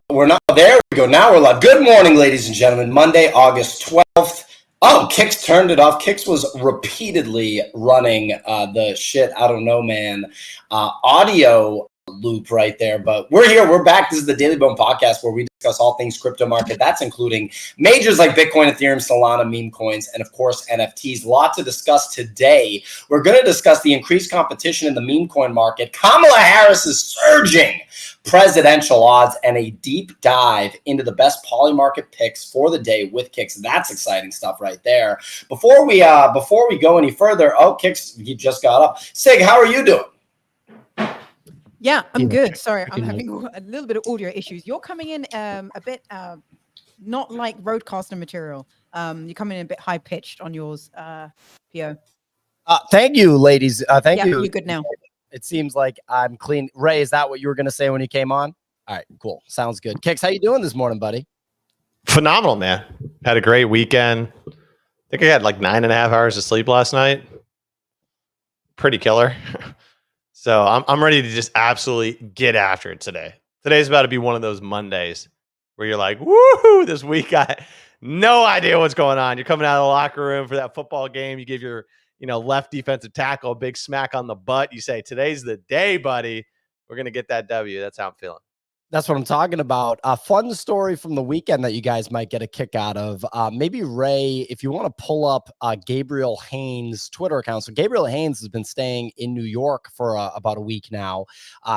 We're not there. We go. Now we're live. Good morning, ladies and gentlemen. Monday, August 12th. Oh, Kix turned it off. Kix was repeatedly running the shit, I don't know, man, audio loop right there. But we're here. We're back. This is the Daily Bone podcast where we discuss all things crypto market. That's including majors like Bitcoin, Ethereum, Solana, meme coins, and of course, NFTs. A lot to discuss today. We're going to discuss the increased competition in the meme coin market. Kamala Harris is surging presidential odds and a deep dive into the best PolyMarket picks for the day with Kix. That's exciting stuff right there. Before we go any further, Kix, he just got up. Sig, how are you doing? Yeah, I'm good. Sorry, I'm having a little bit of audio issues. You're coming in a bit not like roadcaster material. You're coming in a bit high pitched on yours, PO. Thank you, ladies. Thank you. You're good now. It seems like I'm clean. Ray, is that what you were going to say when you came on? All right, cool. Sounds good. Kix, how you doing this morning, buddy? Phenomenal, man. Had a great weekend. I think I had like 9.5 hours of sleep last night. Pretty killer. So I'm ready to just absolutely get after it today. Today's about to be one of those Mondays where you're like, woohoo, this week I no idea what's going on. You're coming out of the locker room for that football game. You give your left defensive tackle a big smack on the butt. You say, today's the day, buddy. We're going to get that W. That's how I'm feeling. That's what I'm talking about. A fun story from the weekend that you guys might get a kick out of. Maybe Ray, if you want to pull up Gabriel Haynes' Twitter account. So Gabriel Haynes has been staying in New York for about a week now.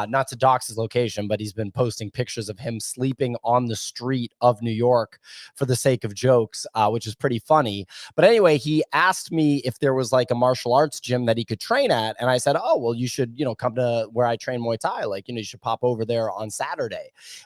Not to dox his location, but he's been posting pictures of him sleeping on the street of New York for the sake of jokes, which is pretty funny. But anyway, he asked me if there was like a martial arts gym that he could train at. And I said, oh, well, you should, come to where I train Muay Thai. Like, you should pop over there on Saturday.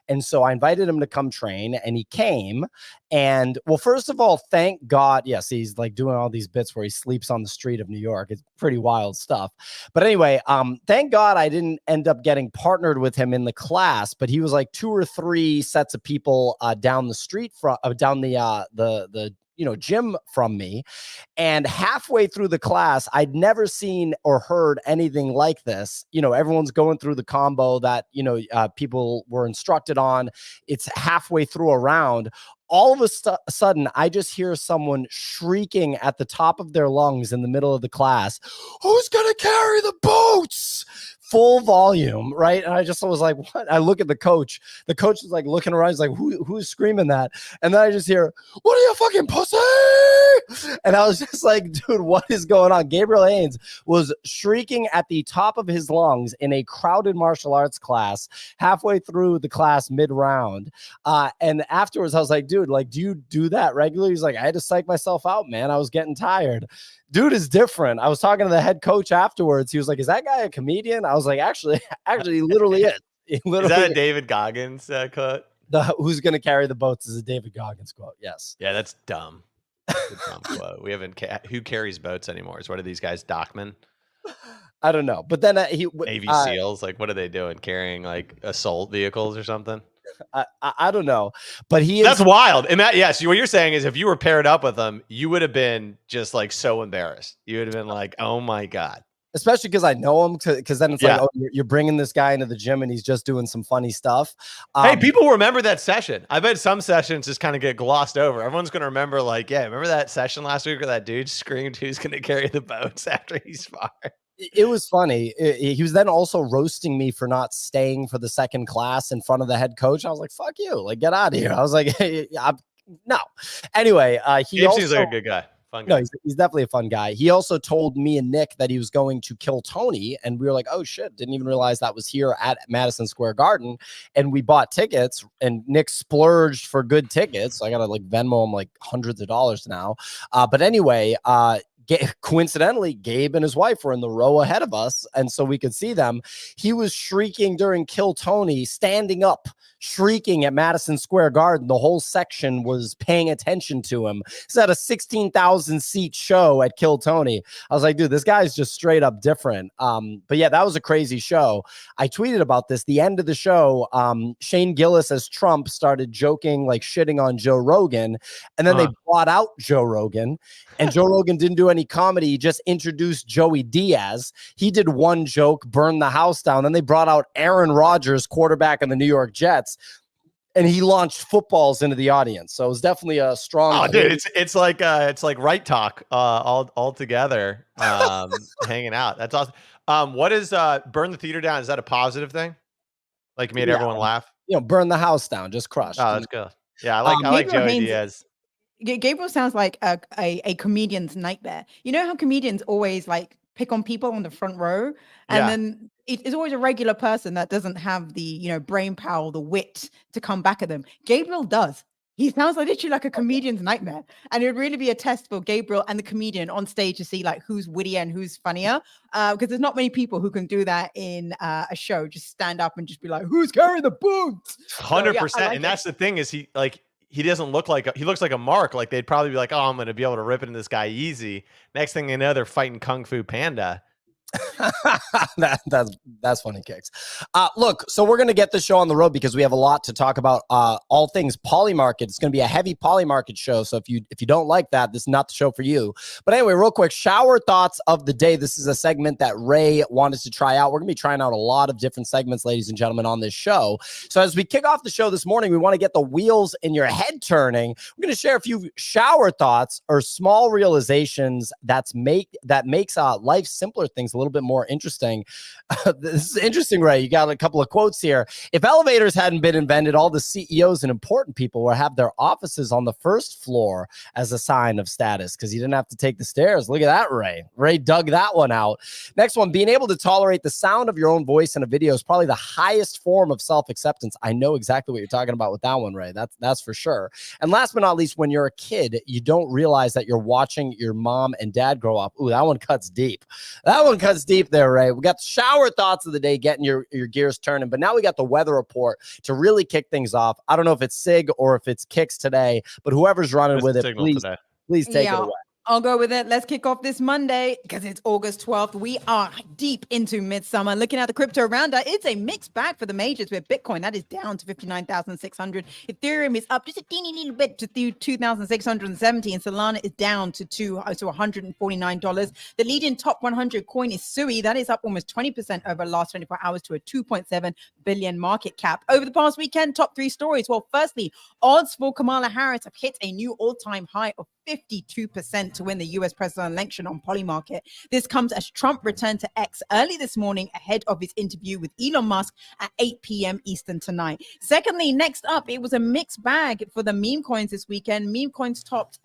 And so I invited him to come train, and he came. And well, first of all, thank God. Yes, he's like doing all these bits where he sleeps on the street of New York. It's pretty wild stuff. But anyway, thank God I didn't end up getting partnered with him in the class, but he was like 2 or 3 sets of people down the street from down the gym from me. And halfway through the class, I'd never seen or heard anything like this. Everyone's going through the combo that, people were instructed on. It's halfway through a round. All of a sudden, I just hear someone shrieking at the top of their lungs in the middle of the class, "Who's going to carry the boats?" Full volume, right? And I just was like, what? I look at the coach. The coach is like looking around. He's like, who's screaming that? And then I just hear, "What are you, fucking pussy?" And I was just like, dude, what is going on? Gabriel Haynes was shrieking at the top of his lungs in a crowded martial arts class halfway through the class mid-round. And afterwards, I was like, dude, like, do you do that regularly? He's like, I had to psych myself out, man. I was getting tired. Dude is different. I was talking to the head coach afterwards. He was like, "Is that guy a comedian?" I was like, actually, he literally is. Is that a David Goggins quote? Who's going to carry the boats is a David Goggins quote. Yes. Yeah, that's dumb. That's a dumb quote. We haven't. Who carries boats anymore? What are these guys, dockmen? I don't know. But then Navy SEALs, like, what are they doing? Carrying like assault vehicles or something? I don't know, but that's wild. And yes, what you're saying is if you were paired up with him, you would have been just like so embarrassed. You would have been like, oh my God. Especially because I know him, because then it's like, oh, you're bringing this guy into the gym and he's just doing some funny stuff. Hey, people remember that session. I bet some sessions just kind of get glossed over. Everyone's going to remember like, yeah, remember that session last week where that dude screamed who's going to carry the boats after he's fired? It was funny. He was then also roasting me for not staying for the second class in front of the head coach. I was like, fuck you. Like, get out of here. I was like, hey, no. Anyway, he seems like a good guy. Fun No, guy. he's definitely a fun guy. He also told me and Nick that he was going to kill Tony. And we were like, oh, shit. Didn't even realize that was here at Madison Square Garden. And we bought tickets, and Nick splurged for good tickets. So I got to like Venmo him like hundreds of dollars now. But anyway, coincidentally, Gabe and his wife were in the row ahead of us, and so we could see them. He was shrieking during Kill Tony, standing up, shrieking at Madison Square Garden. The whole section was paying attention to him. He's at a 16,000 seat show at Kill Tony. I was like, dude, this guy's just straight up different. But yeah, that was a crazy show. I tweeted about this. The end of the show, Shane Gillis as Trump started joking, like shitting on Joe Rogan, and then they brought out Joe Rogan, and Joe Rogan didn't do any comedy. He just introduced Joey Diaz. He did one joke, burned the house down. Then they brought out Aaron Rodgers, quarterback of the New York Jets. and he launched footballs into the audience. So it was definitely a strong. Oh, dude, it's like right talk all together, hanging out. That's awesome. What is burn the theater down? Is that a positive thing? Like made everyone laugh? Burn the house down, just crushed. Oh, that's good. Yeah, I like Joey Diaz. Gabriel sounds like a comedian's nightmare. You know how comedians always like pick on people on the front row, and then it's always a regular person that doesn't have the brain power, the wit to come back at them. Gabriel does. He sounds literally like a comedian's nightmare, and it would really be a test for Gabriel and the comedian on stage to see like who's wittier and who's funnier. Because there's not many people who can do that in a show. Just stand up and just be like, "Who's carrying the boots?" 100%. And that's the thing is he doesn't look like he looks like a mark. Like they'd probably be like, oh, I'm going to be able to rip into this guy easy. Next thing you know, they're fighting Kung Fu Panda. That's funny, Kicks. Look, so we're going to get the show on the road because we have a lot to talk about. All things PolyMarket. It's going to be a heavy PolyMarket show. So if you don't like that, this is not the show for you. But anyway, real quick, shower thoughts of the day. This is a segment that Ray wanted to try out. We're going to be trying out a lot of different segments, ladies and gentlemen, on this show. So as we kick off the show this morning, we want to get the wheels in your head turning. We're going to share a few shower thoughts or small realizations that makes life simpler things a little bit more interesting. This is interesting, Ray. You got a couple of quotes here. If elevators hadn't been invented, all the CEOs and important people would have their offices on the first floor as a sign of status because you didn't have to take the stairs. Look at that, Ray. Ray dug that one out. Next one, being able to tolerate the sound of your own voice in a video is probably the highest form of self-acceptance. I know exactly what you're talking about with that one, Ray. That's for sure. And last but not least, when you're a kid, you don't realize that you're watching your mom and dad grow up. Ooh, that one cuts deep. That one cuts deep there, Ray. We got the shower thoughts of the day, getting your gears turning, but now we got the weather report to really kick things off. I don't know if it's Sig or if it's Kicks today, but whoever's running with it, please take it away. I'll go with it. Let's kick off this Monday because it's August 12th. We are deep into midsummer. Looking at the crypto rounder, it's a mixed bag for the majors with Bitcoin. That is down to 59,600. Ethereum is up just a teeny little bit to 2,670. And Solana is down to $149. The leading top 100 coin is Sui. That is up almost 20% over the last 24 hours to a 2.7 billion market cap. Over the past weekend, top three stories. Well, firstly, odds for Kamala Harris have hit a new all-time high of 52% to win the U.S. presidential election on PolyMarket. This comes as Trump returned to X early this morning ahead of his interview with Elon Musk at 8 p.m. Eastern tonight. Secondly, next up, it was a mixed bag for the meme coins this weekend. Meme coins topped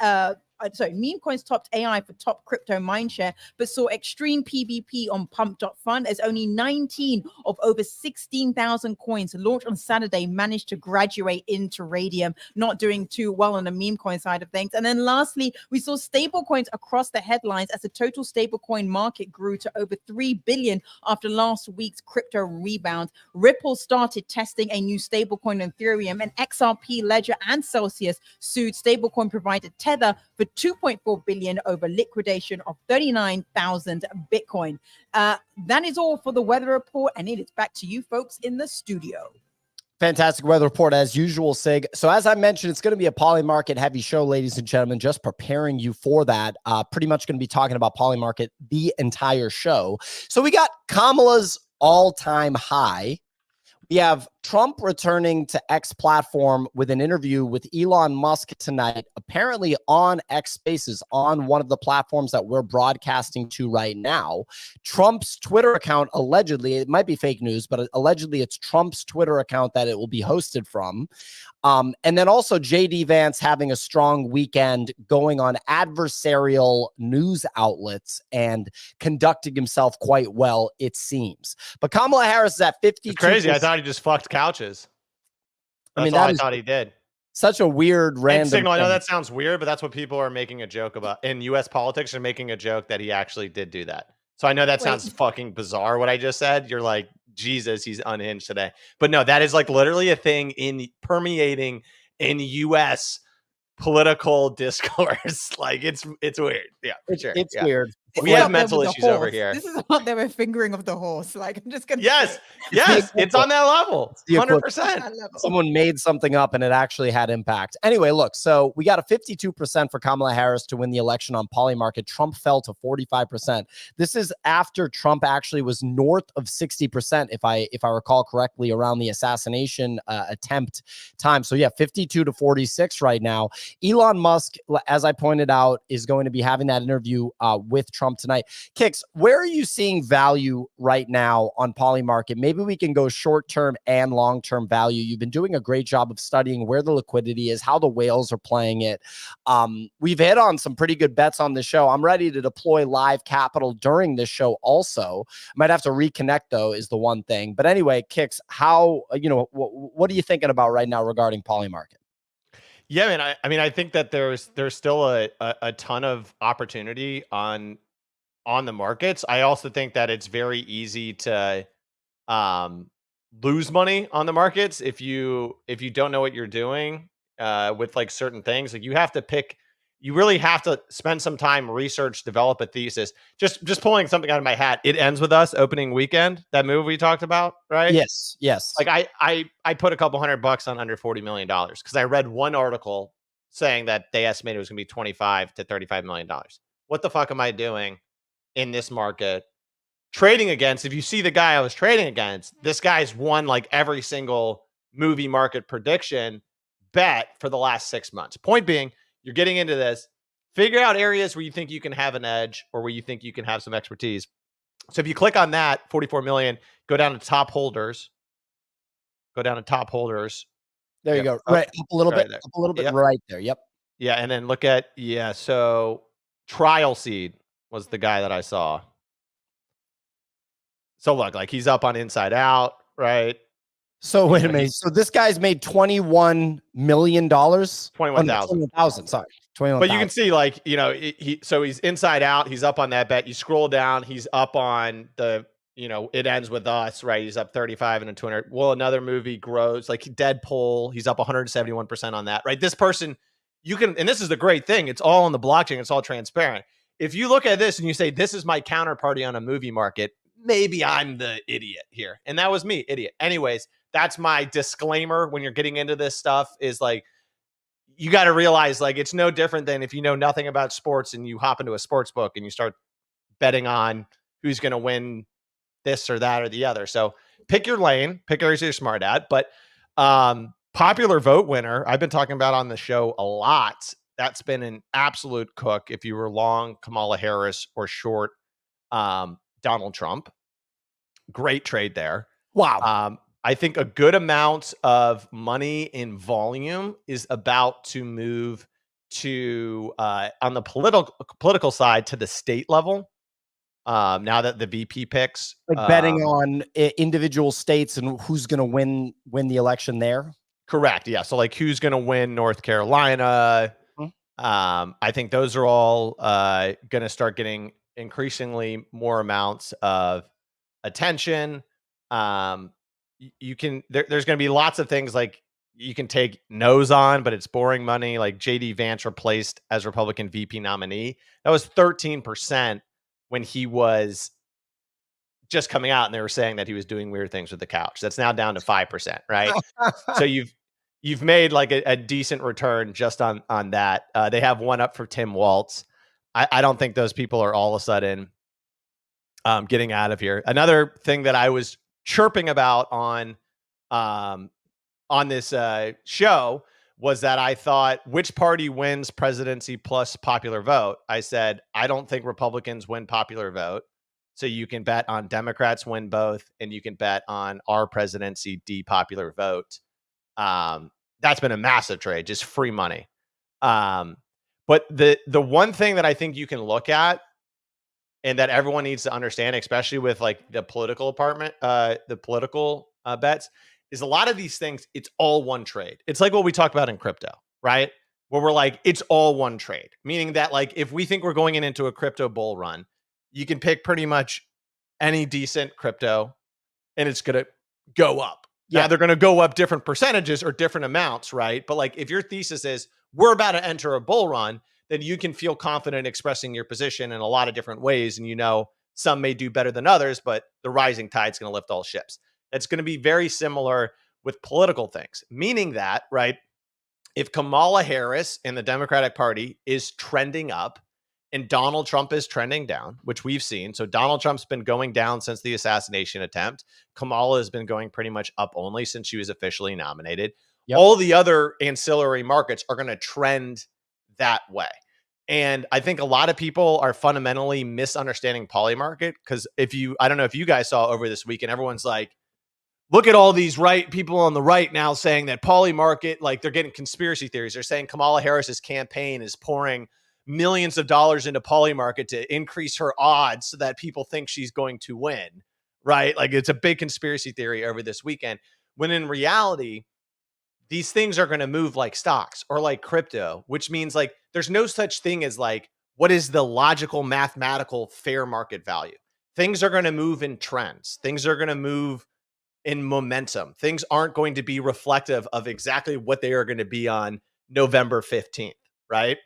AI for top crypto mindshare, but saw extreme PvP on Pump.fun as only 19 of over 16,000 coins launched on Saturday managed to graduate into Raydium, not doing too well on the meme coin side of things. And then lastly, we saw stable coins across the headlines as the total stablecoin market grew to over 3 billion after last week's crypto rebound. Ripple started testing a new stablecoin on Ethereum, and XRP, Ledger, and Celsius sued stablecoin provider Tether for 2.4 billion over liquidation of 39,000 Bitcoin. That is all for the weather report, and it is back to you folks in the studio. Fantastic weather report as usual, Sig. So as I mentioned, it's going to be a PolyMarket heavy show, ladies and gentlemen, just preparing you for that. Pretty much going to be talking about PolyMarket the entire show. So we got Kamala's all-time high. We have Trump returning to X platform with an interview with Elon Musk tonight, apparently on X Spaces, on one of the platforms that we're broadcasting to right now. Trump's Twitter account, allegedly, it might be fake news, but allegedly it's Trump's Twitter account that it will be hosted from. And then also JD Vance having a strong weekend going on adversarial news outlets and conducting himself quite well, it seems. But Kamala Harris is at 52%. It's crazy. I thought he just fucked couches. That's all I thought he did. Such a weird random Signal, I know thing. that sounds weird, but that's what people are making a joke about. In U.S. politics, they're making a joke that he actually did do that. So I know that sounds fucking bizarre, what I just said. You're like, Jesus, he's unhinged today. But no, that is like literally a thing permeating in U.S. political discourse. Like it's weird. Yeah, for sure. It's weird. This We is have up there mental with the issues over horse. here. This is up there with fingering of the horse. Like, I'm just gonna Yes, say yes, it's on that level. the equivalent. 100%. that level. Someone made something up and it actually had impact. Anyway, look, so we got a 52% for Kamala Harris to win the election on PolyMarket. Trump fell to 45%. This is after Trump actually was north of 60%, if I recall correctly, around the assassination attempt time. So yeah, 52 to 46 right now. Elon Musk, as I pointed out, is going to be having that interview with Trump tonight. Kix, where are you seeing value right now on PolyMarket? Maybe we can go short-term and long-term value. You've been doing a great job of studying where the liquidity is, how the whales are playing it. We've hit on some pretty good bets on the show. I'm ready to deploy live capital during this show also. Might have to reconnect, though, is the one thing. But anyway, Kix, how, what are you thinking about right now regarding PolyMarket? Yeah, man. I mean, I think that there's still a ton of opportunity on the markets. I also think that it's very easy to lose money on the markets if you don't know what you're doing with like certain things. Like you really have to spend some time, research, develop a thesis. Just pulling something out of my hat. It Ends With Us opening weekend, that movie we talked about, right? Yes. Like I put a couple $100 on under $40 million because I read one article saying that they estimated it was gonna be $25 to $35 million. What the fuck am I doing in this market trading against? If you see the guy I was trading against, this guy's won like every single movie market prediction bet for the last 6 months. Point being, you're getting into this, figure out areas where you think you can have an edge or where you think you can have some expertise. So if you click on that 44 million, go down to top holders, There you go. Right. Up a little bit. Yep. Right there. Yep. Yeah. And then look at, so Trial Seed was the guy that I saw. So look, like he's up on Inside Out, right? So wait a minute. So this guy's made $21 million. 21,000. Sorry. 21,000. But you can see, like, so he's Inside Out. He's up on that bet. You scroll down, he's up on the, It Ends With Us, right? He's up 35 and a 200. Well, another movie grows, like Deadpool. He's up 171% on that, right? This person, and this is the great thing. It's all on the blockchain. It's all transparent. If you look at this and you say, this is my counterparty on a movie market, maybe I'm the idiot here. And that was me, idiot. Anyways, that's my disclaimer when you're getting into this stuff, is like, you got to realize, like, it's no different than if you know nothing about sports and you hop into a sports book and you start betting on who's going to win this or that or the other. So pick your lane, pick areas you're smart at. But popular vote winner, I've been talking about on the show a lot. That's been an absolute cook if you were long Kamala Harris or short Donald Trump. Great trade there. Wow. I think a good amount of money in volume is about to move to on the political side to the state level. Now that the VP picks, like betting on individual states and who's going to win the election there. Correct. Yeah. So like who's going to win North Carolina? I think those are all going to start getting increasingly more amounts of attention. You can there's going to be lots of things like you can take no's on, but it's boring money. Like JD Vance replaced as Republican VP nominee. That was 13% when he was just coming out, and they were saying that he was doing weird things with the couch. That's now down to 5%, right? So you've made like a decent return just on that. They have one up for Tim Walz. I don't think those people are all of a sudden getting out of here. Another thing that I was chirping about on this show was that I thought, which party wins presidency plus popular vote? I said, I don't think Republicans win popular vote. So you can bet on Democrats win both, and you can bet on our presidency popular vote. That's been a massive trade, just free money. But the one thing that I think you can look at, and that everyone needs to understand, especially with like the political bets, is a lot of these things, it's all one trade. It's like what we talk about in crypto, right? Where we're like, it's all one trade, meaning that like if we think we're going into a crypto bull run, you can pick pretty much any decent crypto and it's going to go up. Yeah, they're going to go up different percentages or different amounts, right? But like if your thesis is we're about to enter a bull run, then you can feel confident expressing your position in a lot of different ways. And some may do better than others, but the rising tide is going to lift all ships. It's going to be very similar with political things, meaning that, right, if Kamala Harris in the Democratic Party is trending up and Donald Trump is trending down, which we've seen. So Donald Trump's been going down since the assassination attempt. Kamala has been going pretty much up only since she was officially nominated. Yep. All the other ancillary markets are going to trend that way. And I think a lot of people are fundamentally misunderstanding PolyMarket because I don't know if you guys saw over this weekend, everyone's like, look at all these people on the right now saying that PolyMarket, like they're getting conspiracy theories. They're saying Kamala Harris's campaign is pouring millions of dollars into PolyMarket to increase her odds so that people think she's going to win, right? Like it's a big conspiracy theory over this weekend, when in reality, these things are going to move like stocks or like crypto, which means like there's no such thing as like, what is the logical, mathematical, fair market value? Things are going to move in trends. Things are going to move in momentum. Things aren't going to be reflective of exactly what they are going to be on November 15th, right?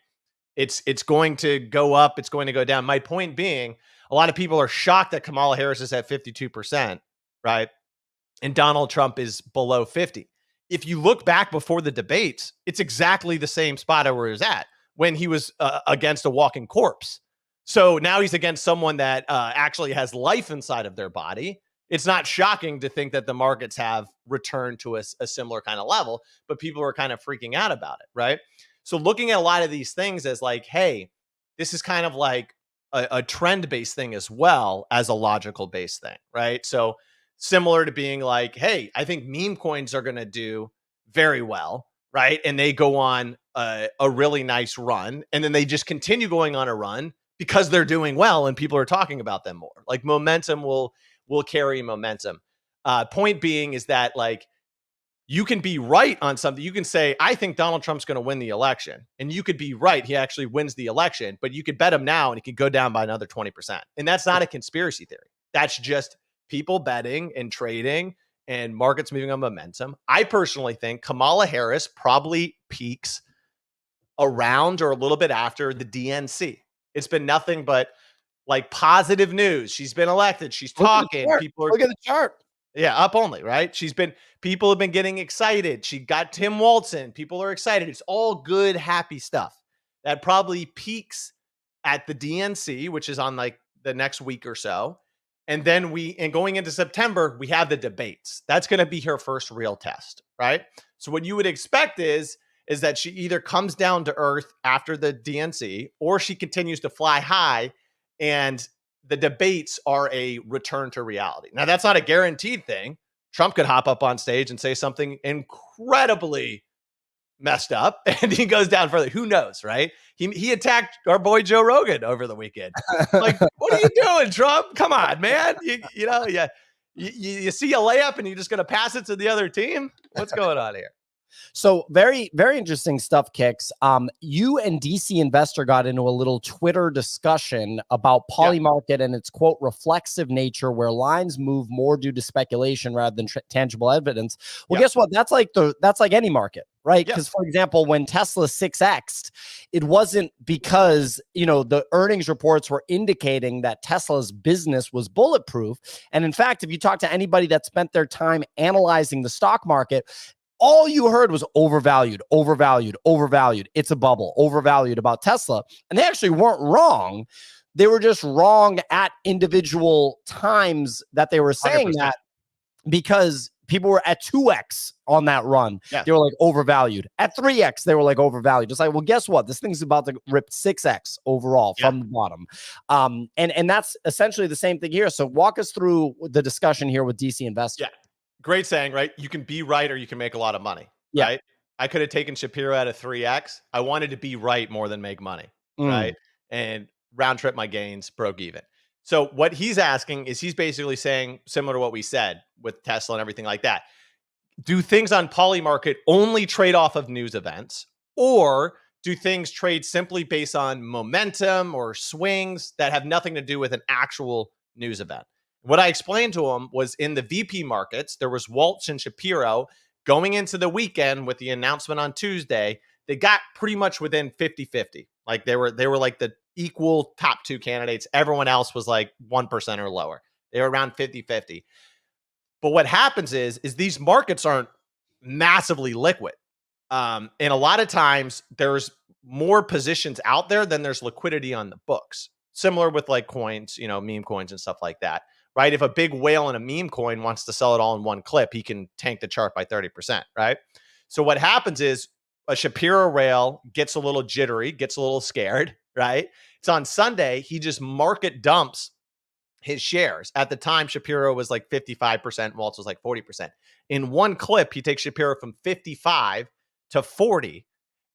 It's going to go up. It's going to go down. My point being, a lot of people are shocked that Kamala Harris is at 52%, right? And Donald Trump is below 50. If you look back before the debates, it's exactly the same spot where he was at when he was against a walking corpse. So now he's against someone that actually has life inside of their body. It's not shocking to think that the markets have returned to a similar kind of level, but people are kind of freaking out about it, right? So looking at a lot of these things as like, hey, this is kind of like a trend-based thing as well as a logical-based thing, right? So similar to being like, hey, I think meme coins are going to do very well, right? And they go on a really nice run, and then they just continue going on a run because they're doing well and people are talking about them more. Like momentum will carry momentum. Point being is that like you can be right on something. You can say, I think Donald Trump's going to win the election, and you could be right. He actually wins the election, but you could bet him now and he could go down by another 20%. And that's not a conspiracy theory. That's just people betting and trading and markets moving on momentum. I personally think Kamala Harris probably peaks around or a little bit after the DNC. It's been nothing but like positive news. She's been elected. She's talking. People are look at the chart. Yeah, up only, right? People have been getting excited. She got Tim Walton. People are excited. It's all good, happy stuff. That probably peaks at the DNC, which is on like the next week or so. And then going into September, we have the debates. That's going to be her first real test, right? So what you would expect is that she either comes down to earth after the DNC or she continues to fly high, and the debates are a return to reality. Now, that's not a guaranteed thing. Trump could hop up on stage and say something incredibly messed up and he goes down further. Who knows, right? He attacked our boy Joe Rogan over the weekend. Like, what are you doing, Trump? Come on, man. You see a layup and you're just going to pass it to the other team? What's going on here? So very, very interesting stuff, Kicks. You and DC Investor got into a little Twitter discussion about PolyMarket and its quote reflexive nature, where lines move more due to speculation rather than tangible evidence. Well, guess what? That's like any market, right? Because for example, when Tesla 6x'd, it wasn't because the earnings reports were indicating that Tesla's business was bulletproof. And in fact, if you talk to anybody that spent their time analyzing the stock market, all you heard was overvalued, overvalued, overvalued. It's a bubble, overvalued about Tesla. And they actually weren't wrong. They were just wrong at individual times that they were saying 100%. That, because people were at 2x on that run. Yeah. They were like overvalued. At 3x, they were like overvalued. It's like, well, guess what? This thing's about to rip 6x overall from the bottom. And that's essentially the same thing here. So walk us through the discussion here with DC Investor. Yeah. Great saying, right? You can be right or you can make a lot of money, right? I could have taken Shapiro at a 3x. I wanted to be right more than make money, right? And round trip my gains, broke even. So what he's asking is, he's basically saying, similar to what we said with Tesla and everything like that, do things on PolyMarket only trade off of news events, or do things trade simply based on momentum or swings that have nothing to do with an actual news event? What I explained to him was, in the VP markets, there was Waltz and Shapiro going into the weekend with the announcement on Tuesday. They got pretty much within 50-50. Like they were like the equal top two candidates. Everyone else was like 1% or lower. They were around 50-50. But what happens is these markets aren't massively liquid. And a lot of times there's more positions out there than there's liquidity on the books. Similar with like coins, meme coins and stuff like that, right? If a big whale in a meme coin wants to sell it all in one clip, he can tank the chart by 30%, right? So what happens is a Shapiro whale gets a little jittery, gets a little scared, right? It's on Sunday. He just market dumps his shares. At the time, Shapiro was like 55%, Waltz was like 40%. In one clip, he takes Shapiro from 55 to 40,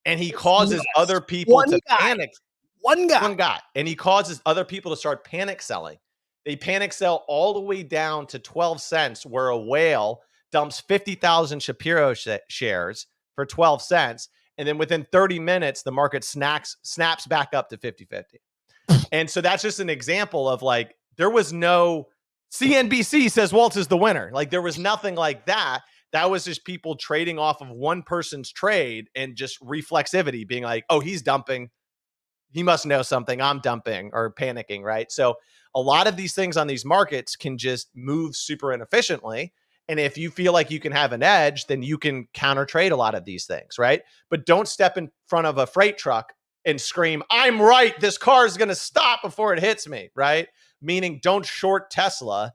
and he causes other people to panic. One guy. And he causes other people to start panic selling. They panic sell all the way down to 12 cents, where a whale dumps 50,000 Shapiro shares for 12 cents. And then within 30 minutes, the market snaps back up to 50-50. And so that's just an example of like, there was no CNBC says Waltz is the winner. Like there was nothing like that. That was just people trading off of one person's trade and just reflexivity being like, oh, he's dumping. He must know something. I'm dumping or panicking, right? So a lot of these things on these markets can just move super inefficiently. And if you feel like you can have an edge, then you can counter trade a lot of these things, right? But don't step in front of a freight truck and scream, I'm right. This car is going to stop before it hits me, right? Meaning don't short Tesla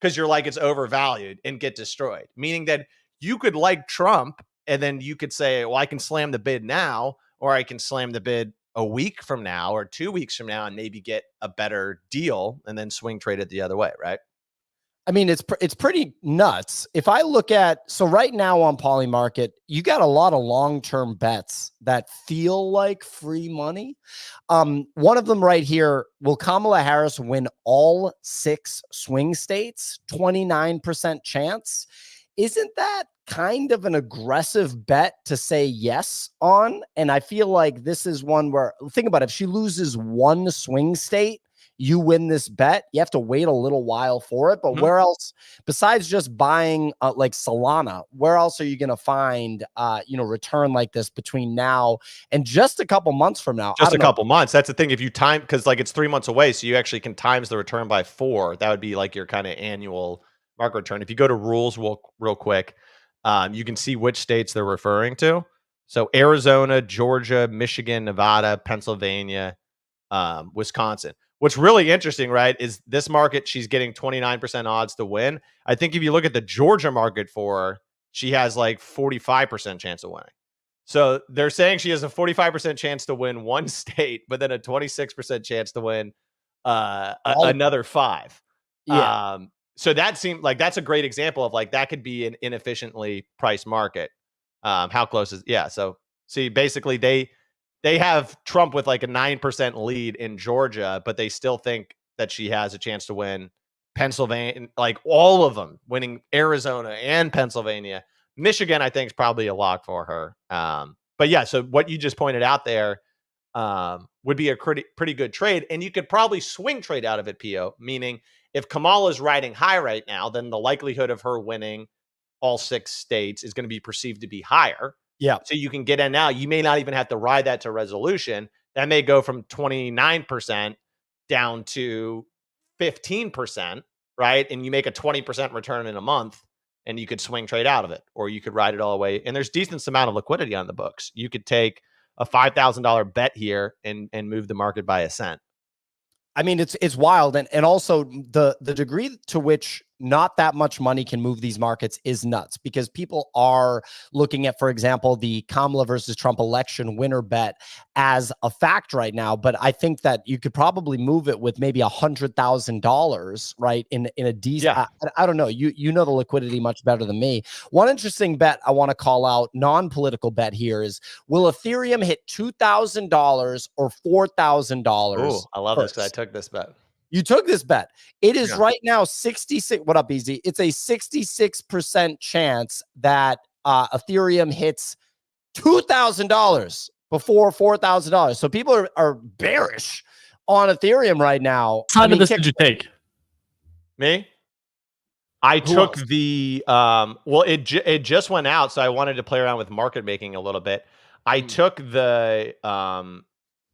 because you're like it's overvalued and get destroyed. Meaning that you could like Trump and then you could say, well, I can slam the bid now, or I can slam the bid a week from now or 2 weeks from now and maybe get a better deal and then swing trade it the other way, right? I mean, it's pretty nuts. If I look at, so right now on PolyMarket, you got a lot of long-term bets that feel like free money. One of them right here, will Kamala Harris win all 6 swing states? 29% chance. Isn't that kind of an aggressive bet to say yes on? And I feel like this is one where, think about it, if she loses one swing state, you win this bet. You have to wait a little while for it. But where else, besides just buying like Solana, where else are you going to find, return like this between now and just a couple months from now? Just a couple months. That's the thing. If you time, because like it's 3 months away, so you actually can times the return by 4. That would be like your kind of annual market return. If you go to rules real quick, you can see which states they're referring to. So Arizona, Georgia, Michigan, Nevada, Pennsylvania, Wisconsin. What's really interesting, right, is this market, she's getting 29% odds to win. I think if you look at the Georgia market for her, she has like 45% chance of winning. So they're saying she has a 45% chance to win one state, but then a 26% chance to win another 5. Yeah. So that seemed like that's a great example of like that could be an inefficiently priced market. How close is, yeah. So see, basically they have Trump with like a 9% lead in Georgia, but they still think that she has a chance to win Pennsylvania, like all of them, winning Arizona and Pennsylvania. Michigan, I think, is probably a lock for her. But yeah, so what you just pointed out there would be a pretty good trade. And you could probably swing trade out of it, Pio, meaning if Kamala's riding high right now, then the likelihood of her winning all 6 states is going to be perceived to be higher. Yeah. So you can get in now. You may not even have to ride that to resolution. That may go from 29% down to 15%, right? And you make a 20% return in a month and you could swing trade out of it, or you could ride it all the way. And there's decent amount of liquidity on the books. You could take a $5,000 bet here and move the market by a cent. I mean, it's wild. And also the degree to which not that much money can move these markets is nuts, because people are looking at, for example, the Kamala versus Trump election winner bet as a fact right now. But I think that you could probably move it with maybe $100,000, right? In a decent, yeah. I don't know. You know the liquidity much better than me. One interesting bet I want to call out, non-political bet here, is will Ethereum hit $2,000 or $4,000? Oh, I love this because I took this bet. You took this bet. It is right now 66. What up, Easy? It's a 66% chance that Ethereum hits $2,000 before $4,000. So people are bearish on Ethereum right now. What side of this did you take? Me? I took the well, it just went out, so I wanted to play around with market making a little bit. I took the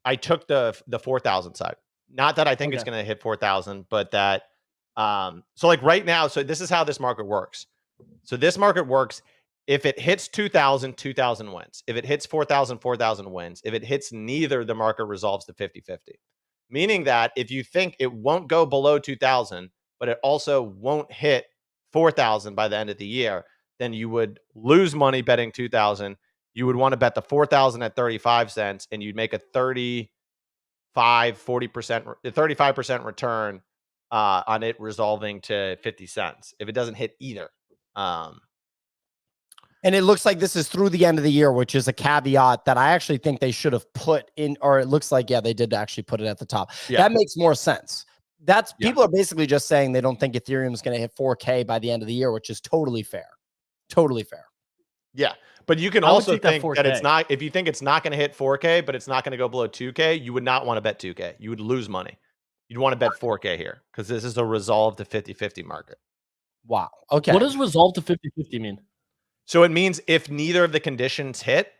I took the 4,000 side. Not that I think it's going to hit 4,000, but that so like right now, so this is how this market works. So this market works if it hits 2,000, 2,000 wins. If it hits 4,000, 4,000 wins. If it hits neither, the market resolves to 50-50. Meaning that if you think it won't go below 2,000, but it also won't hit 4,000 by the end of the year, then you would lose money betting 2,000. You would want to bet the 4,000 at 35 cents, and you'd make a 35% return on it resolving to 50 cents if it doesn't hit either. And it looks like this is through the end of the year, which is a caveat that I actually think they should have put in, or it looks like, yeah, they did actually put it at the top. Yeah. That makes more sense. People are basically just saying they don't think Ethereum is going to hit 4K by the end of the year, which is totally fair. Totally fair. Yeah. But you can also think that it's not, if you think it's not going to hit 4K, but it's not going to go below 2K, you would not want to bet 2K. You would lose money. You'd want to bet 4K here because this is a resolve to 50-50 market. Wow. Okay. What does resolve to 50-50 mean? So it means if neither of the conditions hit,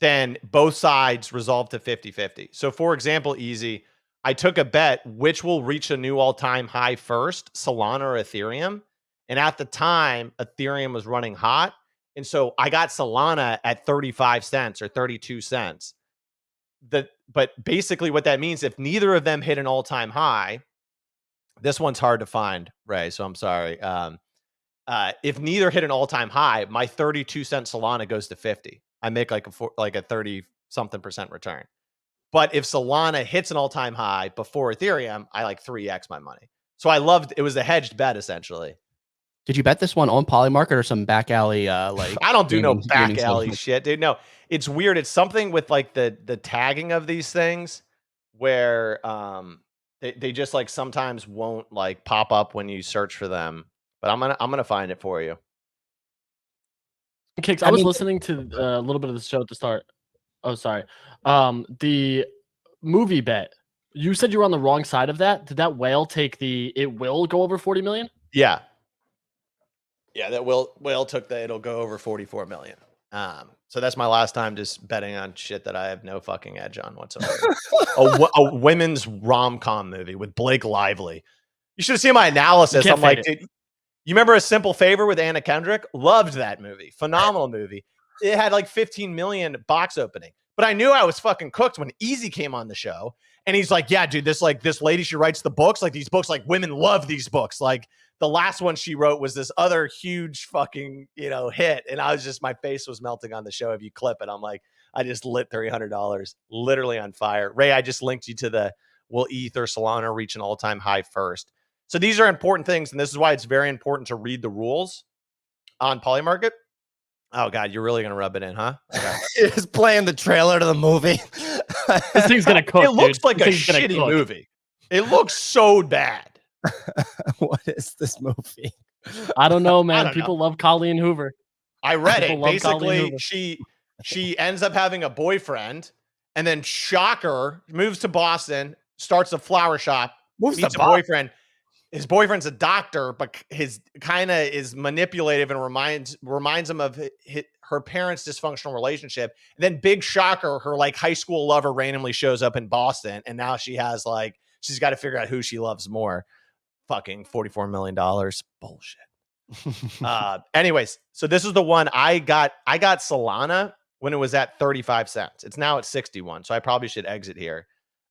then both sides resolve to 50-50. So for example, easy, I took a bet which will reach a new all-time high first, Solana or Ethereum. And at the time, Ethereum was running hot. And so I got Solana at 35 cents or 32 cents. But basically what that means, if neither of them hit an all-time high, this one's hard to find, Ray, so I'm sorry. If neither hit an all-time high, my 32-cent Solana goes to 50. I make like a 30-something% return. But if Solana hits an all-time high before Ethereum, I like 3x my money. So I loved it. Was a hedged bet essentially. Did you bet this one on PolyMarket or some back alley? Like I don't do no back alley shit, dude. No, it's weird. It's something with like the tagging of these things where they just like sometimes won't like pop up when you search for them. But I'm gonna find it for you. Kicks. I was listening to a little bit of the show at the start. Oh, sorry. The movie bet. You said you were on the wrong side of that. Did that whale take it will go over 40 million? Yeah. Yeah, that whale took it'll go over 44 million. So that's my last time just betting on shit that I have no fucking edge on whatsoever. a women's rom-com movie with Blake Lively. You should have seen my analysis. I'm like, dude, you remember A Simple Favor with Anna Kendrick? Loved that movie. Phenomenal movie. It had like 15 million box opening. But I knew I was fucking cooked when Easy came on the show. And he's like, yeah, dude, this lady, she writes the books. Like these books, like women love these books. Like the last one she wrote was this other huge fucking, hit. And I was just, my face was melting on the show. If you clip it, I'm like, I just lit $300 literally on fire. Ray, I just linked you to the will ETH or Solana reach an all-time high first. So these are important things. And this is why it's very important to read the rules on PolyMarket. Oh God, you're really going to rub it in, huh? Okay. It's playing the trailer to the movie. This thing's going to cook. It looks like a shitty movie. It looks so bad. What is this movie? I don't know, man. People love Colleen Hoover. I read it. Basically, she ends up having a boyfriend, and then shocker, moves to Boston, starts a flower shop, meets a boyfriend. His boyfriend's a doctor, but his kind of is manipulative and reminds him of her parents' dysfunctional relationship. And then big shocker, her like high school lover randomly shows up in Boston, and now she has she's got to figure out who she loves more. Fucking $44 million. Bullshit. Anyways, so this is the one I got Solana when it was at 35 cents. It's now at 61. So I probably should exit here.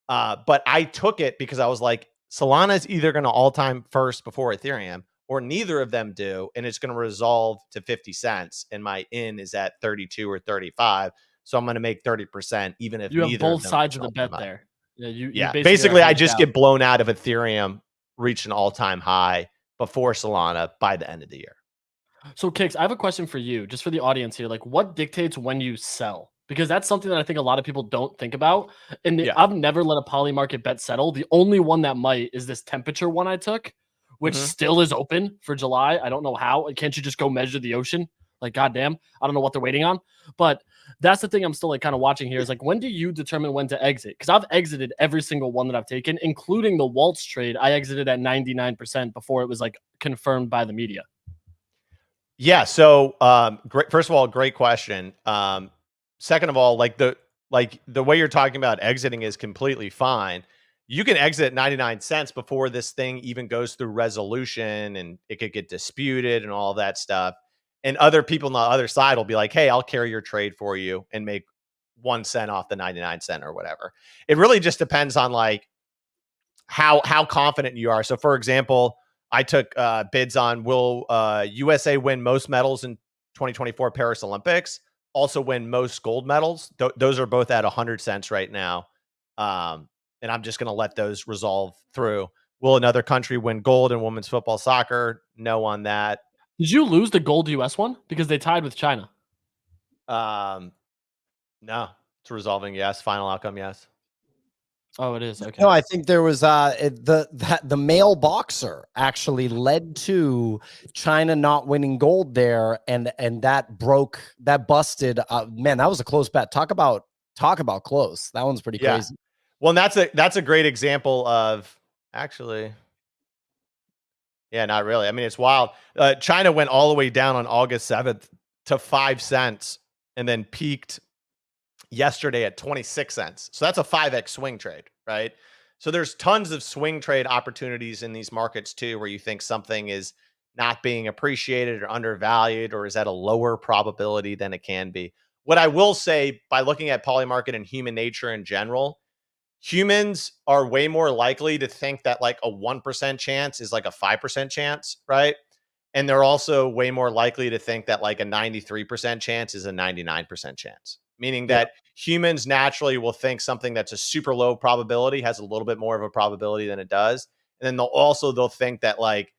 But I took it because I was like, Solana is either going to all-time first before Ethereum or neither of them do. And it's going to resolve to 50 cents. And my in is at 32 or 35. So I'm going to make 30%, even if you have both sides of the bet there. Yeah, basically I just get blown out of Ethereum, reach an all-time high before Solana by the end of the year. So Kix, I have a question for you, just for the audience here. Like, what dictates when you sell? Because that's something that I think a lot of people don't think about. And I've never let a PolyMarket bet settle. The only one that might is this temperature one I took, which still is open for July. I don't know how. Can't you just go measure the ocean? Like, goddamn, I don't know what they're waiting on. But that's the thing I'm still like kind of watching here is like, when do you determine when to exit? Because I've exited every single one that I've taken, including the Waltz trade. I exited at 99% before it was like confirmed by the media. Yeah. So great. First of all, great question. Second of all, like like the way you're talking about exiting is completely fine. You can exit at 99 cents before this thing even goes through resolution, and it could get disputed and all that stuff. And other people on the other side will be like, hey, I'll carry your trade for you and make 1 cent off the 99 cent or whatever. It really just depends on like how confident you are. So for example, I took bids on will USA win most medals in 2024 Paris Olympics, also win most gold medals. Those are both at 100 cents right now. And I'm just going to let those resolve through. Will another country win gold in women's football, soccer? No on that. Did you lose the gold US one? Because they tied with China. No, it's resolving. Yes. Final outcome. Yes. Oh, it is. Okay. No, I think there was the male boxer actually led to China not winning gold there, and that busted. Man, that was a close bet. Talk about close. That one's pretty crazy. Well, and that's a great example of actually. Yeah, not really. I mean, it's wild. China went all the way down on August 7th to 5 cents and then peaked yesterday at 26 cents. So that's a 5x swing trade, right? So there's tons of swing trade opportunities in these markets too, where you think something is not being appreciated or undervalued or is at a lower probability than it can be. What I will say, by looking at PolyMarket and human nature in general, humans are way more likely to think that like a 1% chance is like a 5% chance, right? And they're also way more likely to think that like a 93% chance is a 99% chance, meaning that humans naturally will think something that's a super low probability has a little bit more of a probability than it does. And then they'll think that like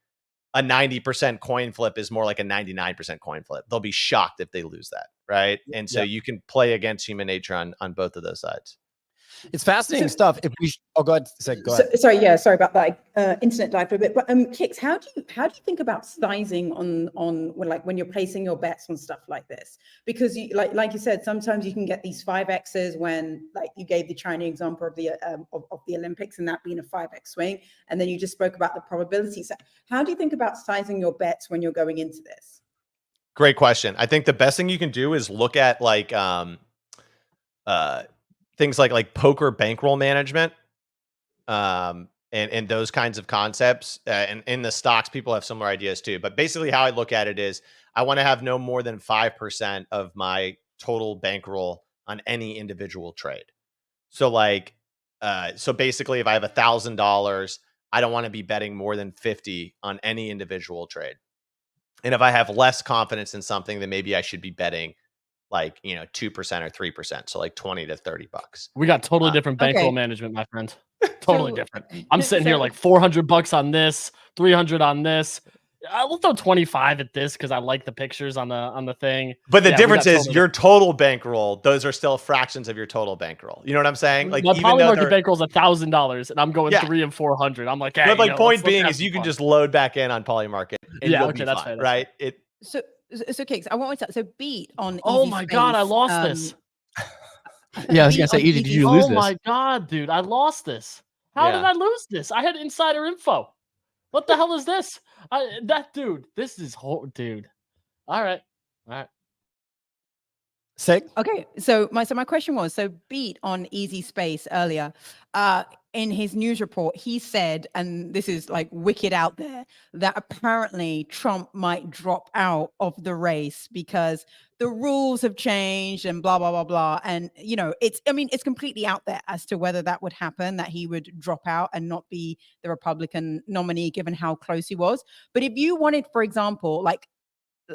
a 90% coin flip is more like a 99% coin flip. They'll be shocked if they lose that, right? And so you can play against human nature on both of those sides. It's fascinating stuff. If we, go ahead. Go ahead. Sorry about that. Internet died for a bit. But Kix, how do you think about sizing on when you're placing your bets on stuff like this? Because you, like you said, sometimes you can get these 5x's when, like you gave the China example of the Olympics and that being a 5x swing, and then you just spoke about the probability. So how do you think about sizing your bets when you're going into this? Great question. I think the best thing you can do is look at like things like poker bankroll management, and those kinds of concepts. And in the stocks, people have similar ideas too. But basically, how I look at it is, I want to have no more than 5% of my total bankroll on any individual trade. So so basically, if I have $1,000, I don't want to be betting more than 50 on any individual trade. And if I have less confidence in something, then maybe I should be betting 2% or 3%. So like 20 to 30 bucks. We got totally different bankroll management, my friend. Totally different. I'm sitting here like $400 on this, 300 on this. I will throw 25 at this because I like the pictures on the thing. But the difference is your total bankroll; those are still fractions of your total bankroll. You know what I'm saying? Like my PolyMarket bankroll is $1,000, and I'm going 3 and 400. I'm like, hey, but point being is you can just load back in on PolyMarket. And you'll be fine, right? So Kix, I want to beat on. Oh my god, I lost this. Yeah, I was gonna say, Easy, did you lose this? Oh my god, dude, I lost this. How did I lose this? I had insider info. What the hell is this? This is dude. All right. Sig? Okay, so my question was, Beat on Easy Space earlier, in his news report, he said, and this is like wicked out there, that apparently Trump might drop out of the race because the rules have changed and blah, blah, blah, blah. And, it's completely out there as to whether that would happen, that he would drop out and not be the Republican nominee, given how close he was. But if you wanted, for example,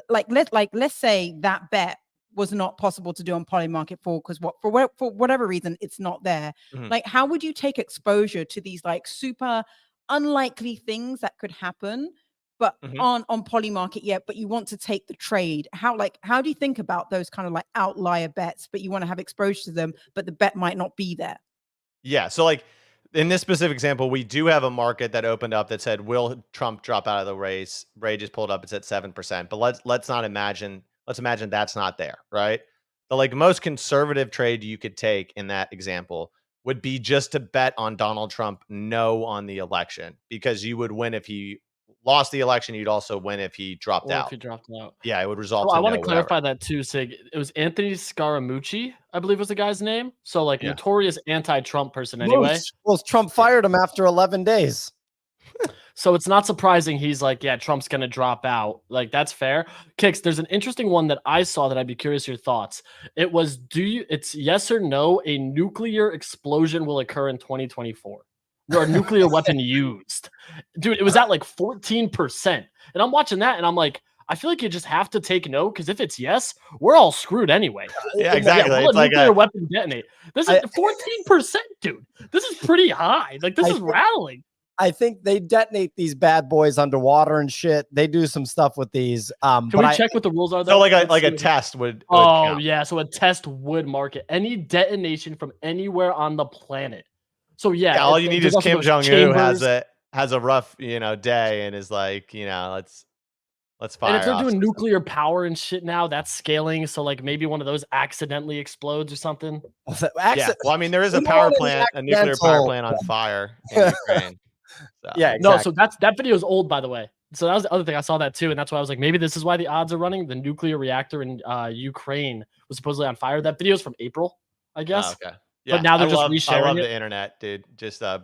let's say that bet was not possible to do on PolyMarket because for whatever reason it's not there. Mm-hmm. Like, how would you take exposure to these like super unlikely things that could happen, but on PolyMarket yet? But you want to take the trade. How do you think about those kind of like outlier bets, but you want to have exposure to them, but the bet might not be there? Yeah. So like in this specific example, we do have a market that opened up that said, will Trump drop out of the race? Ray just pulled up, it's at 7%. But let's imagine that's not there, right? The most conservative trade you could take in that example would be just to bet on Donald Trump no on the election, because you would win if he lost the election, you'd also win if he dropped Or out. if he dropped out. Yeah, it would result. So I in want no to clarify whatever. that too, Sig. It was Anthony Scaramucci, I believe was the guy's name. So like Yeah. notorious anti-Trump person anyway. Well, Trump fired him after 11 days. So it's not surprising he's like, yeah, Trump's going to drop out. Like, that's fair. Kicks, there's an interesting one that I saw that I'd be curious your thoughts. It was, it's yes or no, a nuclear explosion will occur in 2024? Or a nuclear weapon used? Dude, it was at like 14%. And I'm watching that and I'm like, I feel like you just have to take no, because if it's yes, we're all screwed anyway. Yeah, exactly. Will It's a like nuclear weapon detonate? This is 14%, dude. This is pretty high. Like, this is rattling. I think they detonate these bad boys underwater and shit. They do some stuff with these. Can we check what the rules are? Though? So like a test would. Oh count. yeah, so a test would mark it. Any detonation from anywhere on the planet. So yeah, all you need is Kim Jong-un has a rough day and is like let's fire. And if they're doing nuclear power and shit now, that's scaling. So like maybe one of those accidentally explodes or something. Yeah. Well, I mean there is a power plant, a nuclear power plant on fire in Ukraine. So. Yeah, exactly. No, so that video is old, by the way. So that was the other thing. I saw that too, and that's why I was like, maybe this is why the odds are running. The nuclear reactor in Ukraine was supposedly on fire. That video is from April, I guess. Oh, okay. Yeah. But now they're just resharing I love it. the internet, dude. Just a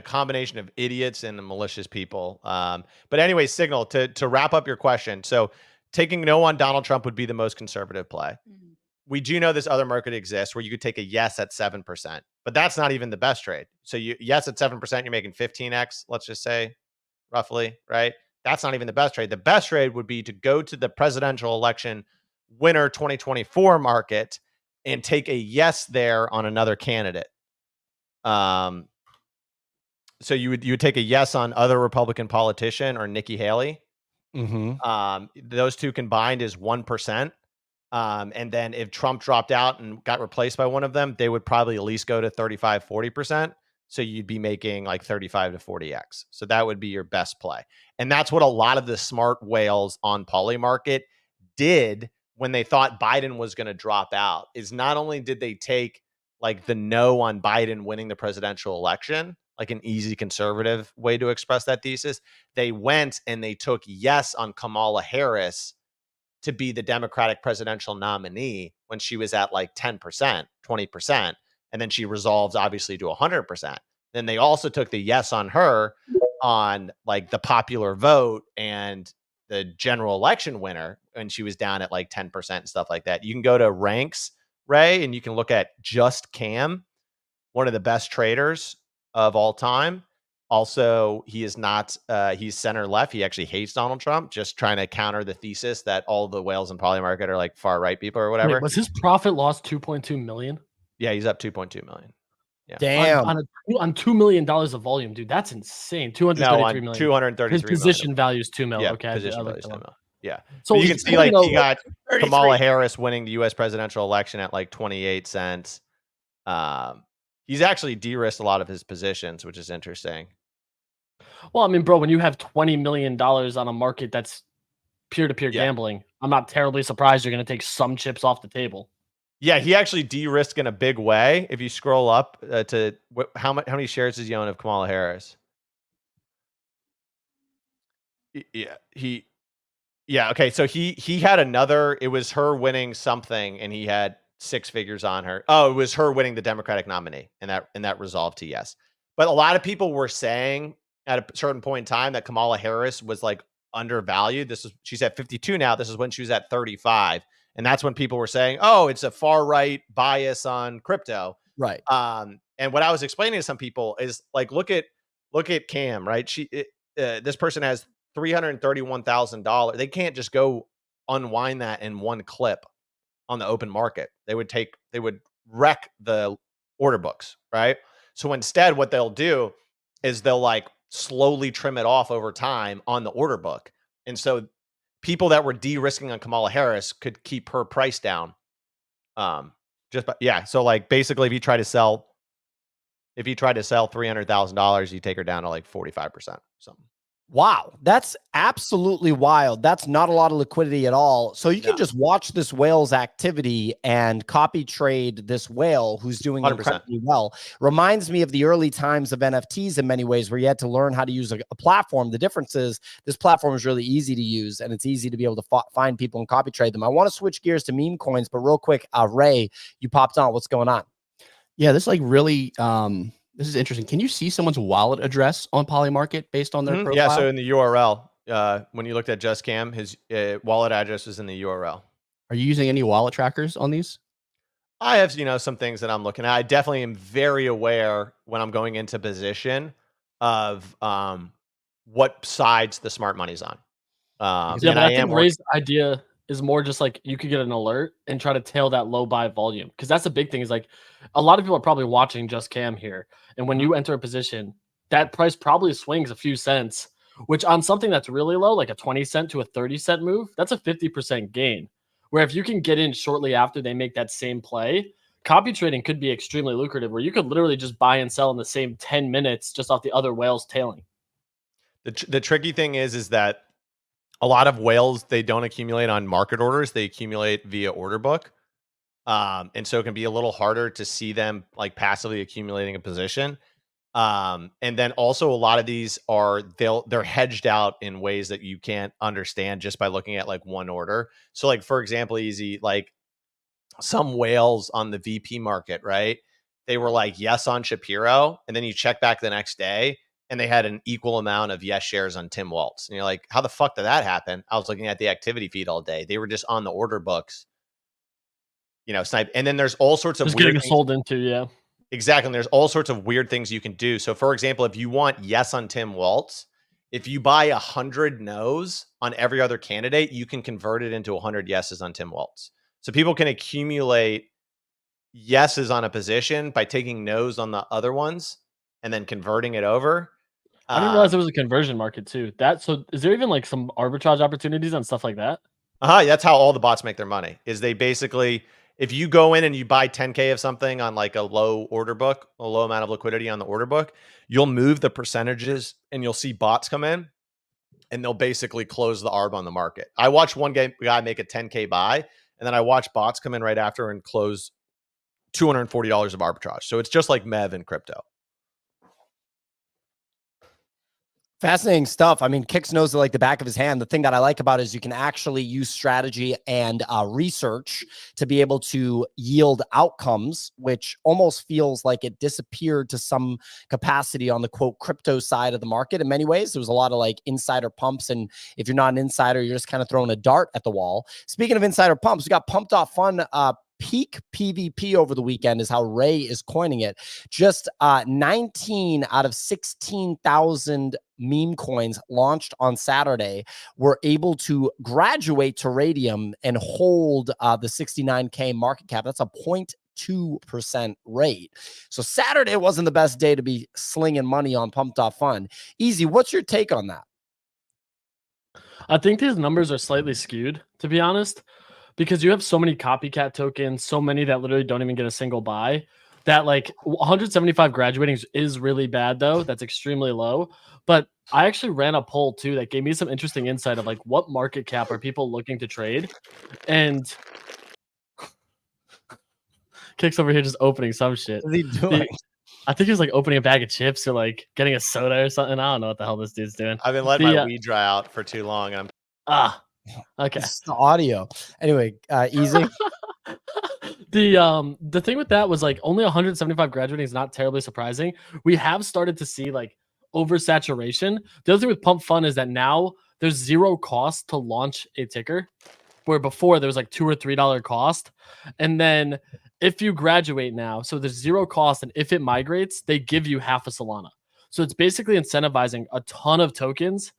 combination of idiots and malicious people. But anyway, Signal, to wrap up your question. So taking no on Donald Trump would be the most conservative play. Mm-hmm. We do know this other market exists where you could take a yes at 7%, but that's not even the best trade. So yes at 7%, you're making 15x, let's just say, roughly, right? That's not even the best trade. The best trade would be to go to the presidential election winner 2024 market and take a yes there on another candidate. So you would take a yes on other Republican politician or Nikki Haley. Mm-hmm. Those two combined is 1%. And then if Trump dropped out and got replaced by one of them, they would probably at least go to 35, 40%. So you'd be making like 35 to 40x. So that would be your best play. And that's what a lot of the smart whales on PolyMarket did when they thought Biden was going to drop out, is not only did they take like the no on Biden winning the presidential election, like an easy conservative way to express that thesis, they went and they took yes on Kamala Harris to be the Democratic presidential nominee when she was at like 10%, 20%. And then she resolves obviously to 100%. Then they also took the yes on her on like the popular vote and the general election winner when she was down at like 10% and stuff like that. You can go to Ranks, Ray, and you can look at Just Cam, one of the best traders of all time. Also, he is not, he's center left. He actually hates Donald Trump, just trying to counter the thesis that all the whales in PolyMarket are like far right people or whatever. Wait, was his profit loss 2.2 million? Yeah, he's up 2.2 million. Yeah. Damn. On $2 million of volume, dude. That's insane. 233 million. 233 his position value is $2 million. Yeah, okay. position value is $2 million. Yeah. So you can see like he got Kamala Harris winning the US presidential election at like 28 cents. He's actually de-risked a lot of his positions, which is interesting. Well, I mean, bro, when you have $20 million on a market that's peer-to-peer gambling, I'm not terribly surprised you're going to take some chips off the table. Yeah, he actually de-risked in a big way. If you scroll up to how many shares does he own of Kamala Harris? Yeah, okay. So he had another. It was her winning something, and he had 6 figures on her. Oh, it was her winning the Democratic nominee, and that resolved to yes. But a lot of people were saying at a certain point in time that Kamala Harris was like undervalued. She's at 52 now. This is when she was at 35. And that's when people were saying, oh, it's a far right bias on crypto. Right. And what I was explaining to some people is like, look at Cam, right? This person has $331,000. They can't just go unwind that in one clip on the open market. They would wreck the order books, right? So instead, what they'll do is they'll like slowly trim it off over time on the order book. And so people that were de-risking on Kamala Harris could keep her price down. So like basically if you try to sell $300,000, you take her down to like 45% something. Wow, that's absolutely wild. That's not a lot of liquidity at all. So you can just watch this whale's activity and copy trade this whale who's doing 100%. incredibly well. Reminds me of the early times of NFTs in many ways, where you had to learn how to use a platform. The difference is this platform is really easy to use, and it's easy to be able to find people and copy trade them. I want to switch gears to meme coins, but real quick, Ray, you popped on. What's going on? Yeah, this like really this is interesting. Can you see someone's wallet address on PolyMarket based on their profile? Yeah, so in the URL, when you looked at JustCam, his wallet address was in the URL. Are you using any wallet trackers on these? I have, some things that I'm looking at. I definitely am very aware when I'm going into position of what sides the smart money's on. But I think Ray's idea is more just like you could get an alert and try to tail that low buy volume, because that's the big thing. Is like a lot of people are probably watching Just Cam here, and when you enter a position, that price probably swings a few cents, which on something that's really low, like a 20 cent to a 30 cent move, that's a 50% gain. Where if you can get in shortly after they make that same play, copy trading could be extremely lucrative, where you could literally just buy and sell in the same 10 minutes just off the other whales tailing. The tricky thing is that a lot of whales, they don't accumulate on market orders. They accumulate via order book. And so it can be a little harder to see them like passively accumulating a position. And then also a lot of these they're hedged out in ways that you can't understand just by looking at like one order. So like, for example, like some whales on the VP market, right? They were like, yes, on Shapiro. And then you check back the next day and they had an equal amount of yes shares on Tim Waltz. And you're like, how the fuck did that happen? I was looking at the activity feed all day. They were just on the order books, snipe. And then there's all sorts of just weird getting sold into. Yeah, exactly. And there's all sorts of weird things you can do. So for example, if you want yes on Tim Waltz, if you buy 100 no's on every other candidate, you can convert it into 100 yeses on Tim Waltz. So people can accumulate yeses on a position by taking no's on the other ones and then converting it over. I didn't realize there was a conversion market too. So is there even like some arbitrage opportunities on stuff like that? That's how all the bots make their money. Is they basically, if you go in and you buy 10K of something on like a low order book, a low amount of liquidity on the order book, you'll move the percentages and you'll see bots come in and they'll basically close the arb on the market. I watched one guy make a 10K buy, and then I watched bots come in right after and close $240 of arbitrage. So it's just like MEV in crypto. Fascinating stuff. I mean, Kix knows it like the back of his hand. The thing that I like about it is you can actually use strategy and research to be able to yield outcomes, which almost feels like it disappeared to some capacity on the quote crypto side of the market. In many ways, there was a lot of like insider pumps. And if you're not an insider, you're just kind of throwing a dart at the wall. Speaking of insider pumps, we got Pump.fun peak PvP over the weekend is how Ray is coining it. Just 19 out of 16,000 meme coins launched on Saturday were able to graduate to Raydium and hold the 69K market cap. That's a 0.2% rate. So Saturday wasn't the best day to be slinging money on Pump.fun. Easy, what's your take on that? I think these numbers are slightly skewed, to be honest, because you have so many copycat tokens, so many that literally don't even get a single buy, that like 175 graduating is really bad though. That's extremely low. But I actually ran a poll too that gave me some interesting insight of like what market cap are people looking to trade. And Kix over here just opening some shit. What is he doing? I think he was like opening a bag of chips or like getting a soda or something. I don't know what the hell this dude's doing. I've been letting my weed dry out for too long. And okay. It's the audio. Anyway, easy. The thing with that was like only 175 graduating is not terribly surprising. We have started to see like oversaturation. The other thing with Pump.fun is that now there's zero cost to launch a ticker, where before there was like $2 or $3 cost. And then if you graduate now, so there's zero cost, and if it migrates, they give you half a Solana. So it's basically incentivizing a ton of tokens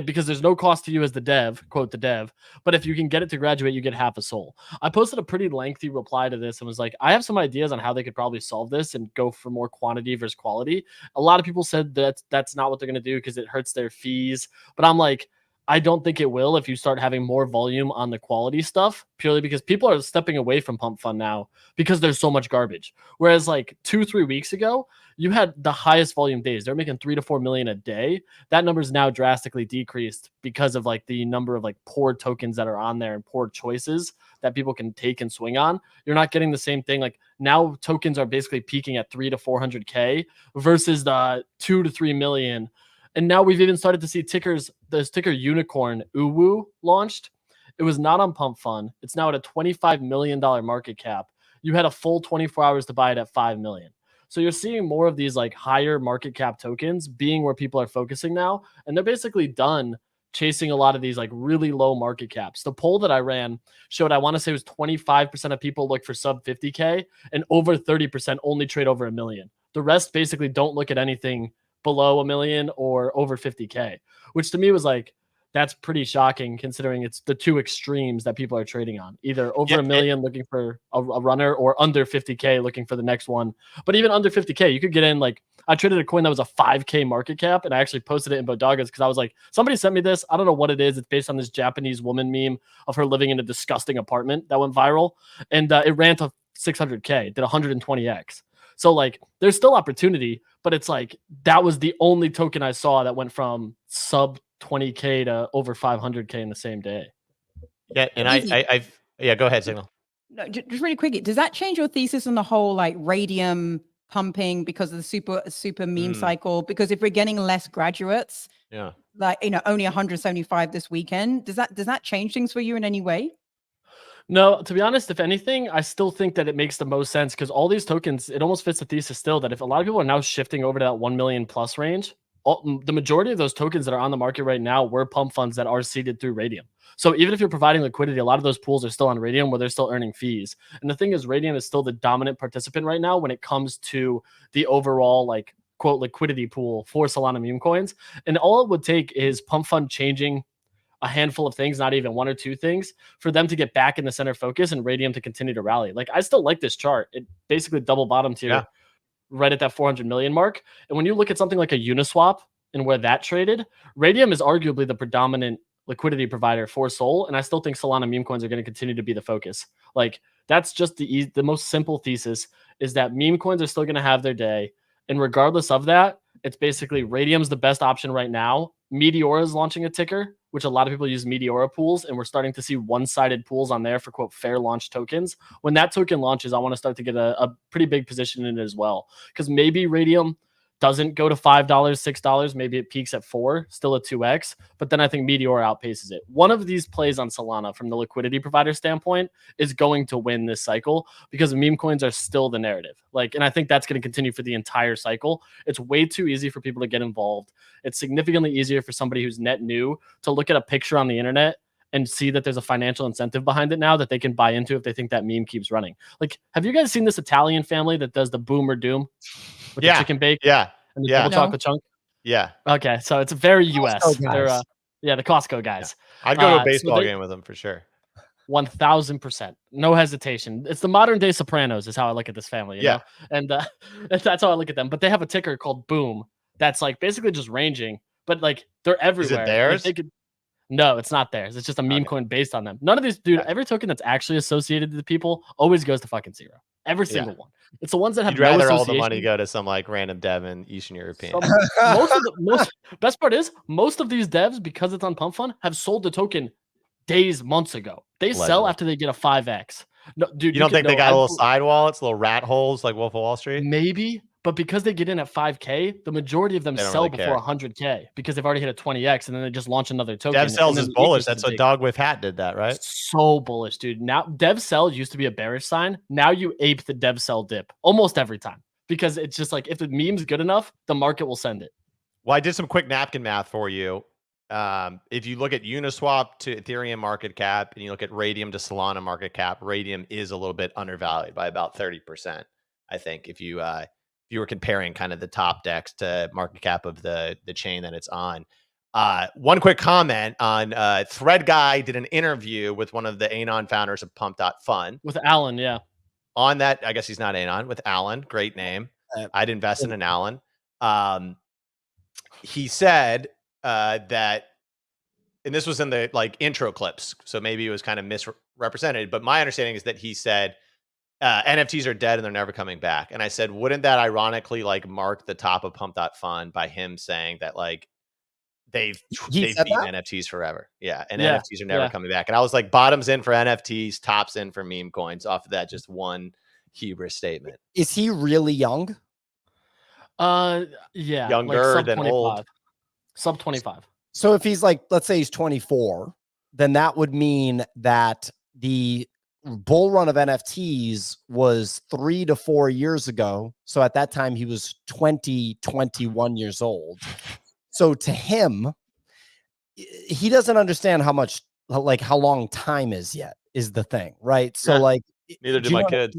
because there's no cost to you as the dev, quote the dev. But if you can get it to graduate, you get half a soul. I posted a pretty lengthy reply to this and was like, I have some ideas on how they could probably solve this and go for more quantity versus quality. A lot of people said that that's not what they're going to do because it hurts their fees. But I'm like, I don't think it will if you start having more volume on the quality stuff, purely because people are stepping away from Pump.fun now because there's so much garbage. Whereas like 2-3 weeks ago, you had the highest volume days. They're making 3 to 4 million a day. That number is now drastically decreased because of like the number of like poor tokens that are on there and poor choices that people can take and swing on. You're not getting the same thing. Like now tokens are basically peaking at 3 to 400K versus the 2 to 3 million. And now we've even started to see tickers. This ticker Unicorn Uwu launched. It was not on Pump.fun. It's now at a $25 million market cap. You had a full 24 hours to buy it at 5 million. So you're seeing more of these like higher market cap tokens being where people are focusing now. And they're basically done chasing a lot of these like really low market caps. The poll that I ran showed, I want to say it was 25% of people look for sub 50K and over 30% only trade over $1 million. The rest basically don't look at anything below $1 million or over 50K, which to me was like, that's pretty shocking considering it's the two extremes that people are trading on, either over $1 million looking for a runner or under 50K looking for the next one. But even under 50K, you could get in. Like I traded a coin that was a 5K market cap and I actually posted it in Bodagas because I was like, somebody sent me this. I don't know what it is. It's based on this Japanese woman meme of her living in a disgusting apartment that went viral. And it ran to 600K, did 120X. So like there's still opportunity, but it's like that was the only token I saw that went from sub 20K to over 500K in the same day. Yeah, and I've go ahead, Signal. No, just really quickly, does that change your thesis on the whole like Raydium pumping because of the super meme cycle? Because if we're getting less graduates, like only 175 this weekend, does that change things for you in any way? No, to be honest, if anything, I still think that it makes the most sense because all these tokens, it almost fits the thesis still that if a lot of people are now shifting over to that 1 million plus range, the majority of those tokens that are on the market right now were pump funds that are seeded through Raydium. So even if you're providing liquidity, a lot of those pools are still on Raydium where they're still earning fees. And the thing is, Raydium is still the dominant participant right now when it comes to the overall like quote liquidity pool for Solana meme coins. And all it would take is Pump.fun changing a handful of things, not even one or two things, for them to get back in the center focus and Raydium to continue to rally. Like I still like this chart. It basically double bottomed here right at that 400 million mark. And when you look at something like a Uniswap and where that traded, Raydium is arguably the predominant liquidity provider for Sol. And I still think Solana meme coins are going to continue to be the focus. Like that's just the most simple thesis is that meme coins are still going to have their day. And regardless of that, it's basically Raydium's the best option right now. Meteora is launching a ticker, which a lot of people use Meteora pools, and we're starting to see one-sided pools on there for quote fair launch tokens. When that token launches, I want to start to get a pretty big position in it as well, because maybe Raydium doesn't go to $5, $6. Maybe it peaks at $4, still a 2x. But then I think Meteor outpaces it. One of these plays on Solana from the liquidity provider standpoint is going to win this cycle because meme coins are still the narrative. Like, and I think that's going to continue for the entire cycle. It's way too easy for people to get involved. It's significantly easier for somebody who's net new to look at a picture on the internet and see that there's a financial incentive behind it now that they can buy into if they think that meme keeps running. Like, have you guys seen this Italian family that does the boom or doom with the chicken bake? And the double chocolate chunk? Okay, so it's very US. They're the Costco guys. I'd go to a baseball game with them for sure. 1000%. No hesitation. It's the modern day Sopranos is how I look at this family, you know? And that's how I look at them. But they have a ticker called Boom that's like basically just ranging, but like they're everywhere. Is it theirs? Like, no, it's not theirs. It's just a meme coin based on them. None of these, dude, every token that's actually associated to the people always goes to fucking zero. Every single one. It's the ones that have You'd rather all the money go to some like random dev in Eastern European. Best part is most of these devs, because it's on Pump.fun, have sold the token days, months ago. They sell after they get a 5x. No, dude, you don't think they got little side wallets, little rat holes like Wolf of Wall Street? Maybe, but because they get in at 5K, the majority of them sell before 100K because they've already hit a 20x and then they just launch another token. Dev sells is bullish. That's what Dog with Hat did that, right? So bullish, dude. Now dev sell used to be a bearish sign. Now you ape the dev sell dip almost every time because it's just like if the meme's good enough, the market will send it. Well, I did some quick napkin math for you. If you look at Uniswap to Ethereum market cap and you look at Raydium to Solana market cap, Raydium is a little bit undervalued by about 30%. I think if you were comparing kind of the top decks to market cap of the chain that it's on. One quick comment on Thread Guy did an interview with one of the Anon founders of Pump.fun. With Alan, yeah. On that, I guess he's not Anon, with Alan. Great name. I'd invest in an Alan. He said that and this was in the like intro clips, so maybe it was kind of misrepresented, but my understanding is that he said NFTs are dead and they're never coming back. And I said, wouldn't that ironically like mark the top of Pump.fun by him saying that like they've beaten NFTs forever? Yeah, and NFTs are never coming back. And I was like, bottoms in for NFTs, tops in for meme coins off of that just one hubris statement. Is he really young? Yeah, younger like than old, sub 25. So if he's like, let's say he's 24, then that would mean that the bull run of NFTs was 3 to 4 years ago. So at that time he was 21 years old. So to him, he doesn't understand how much, like how long time is yet is the thing, right? So like, neither do my kids.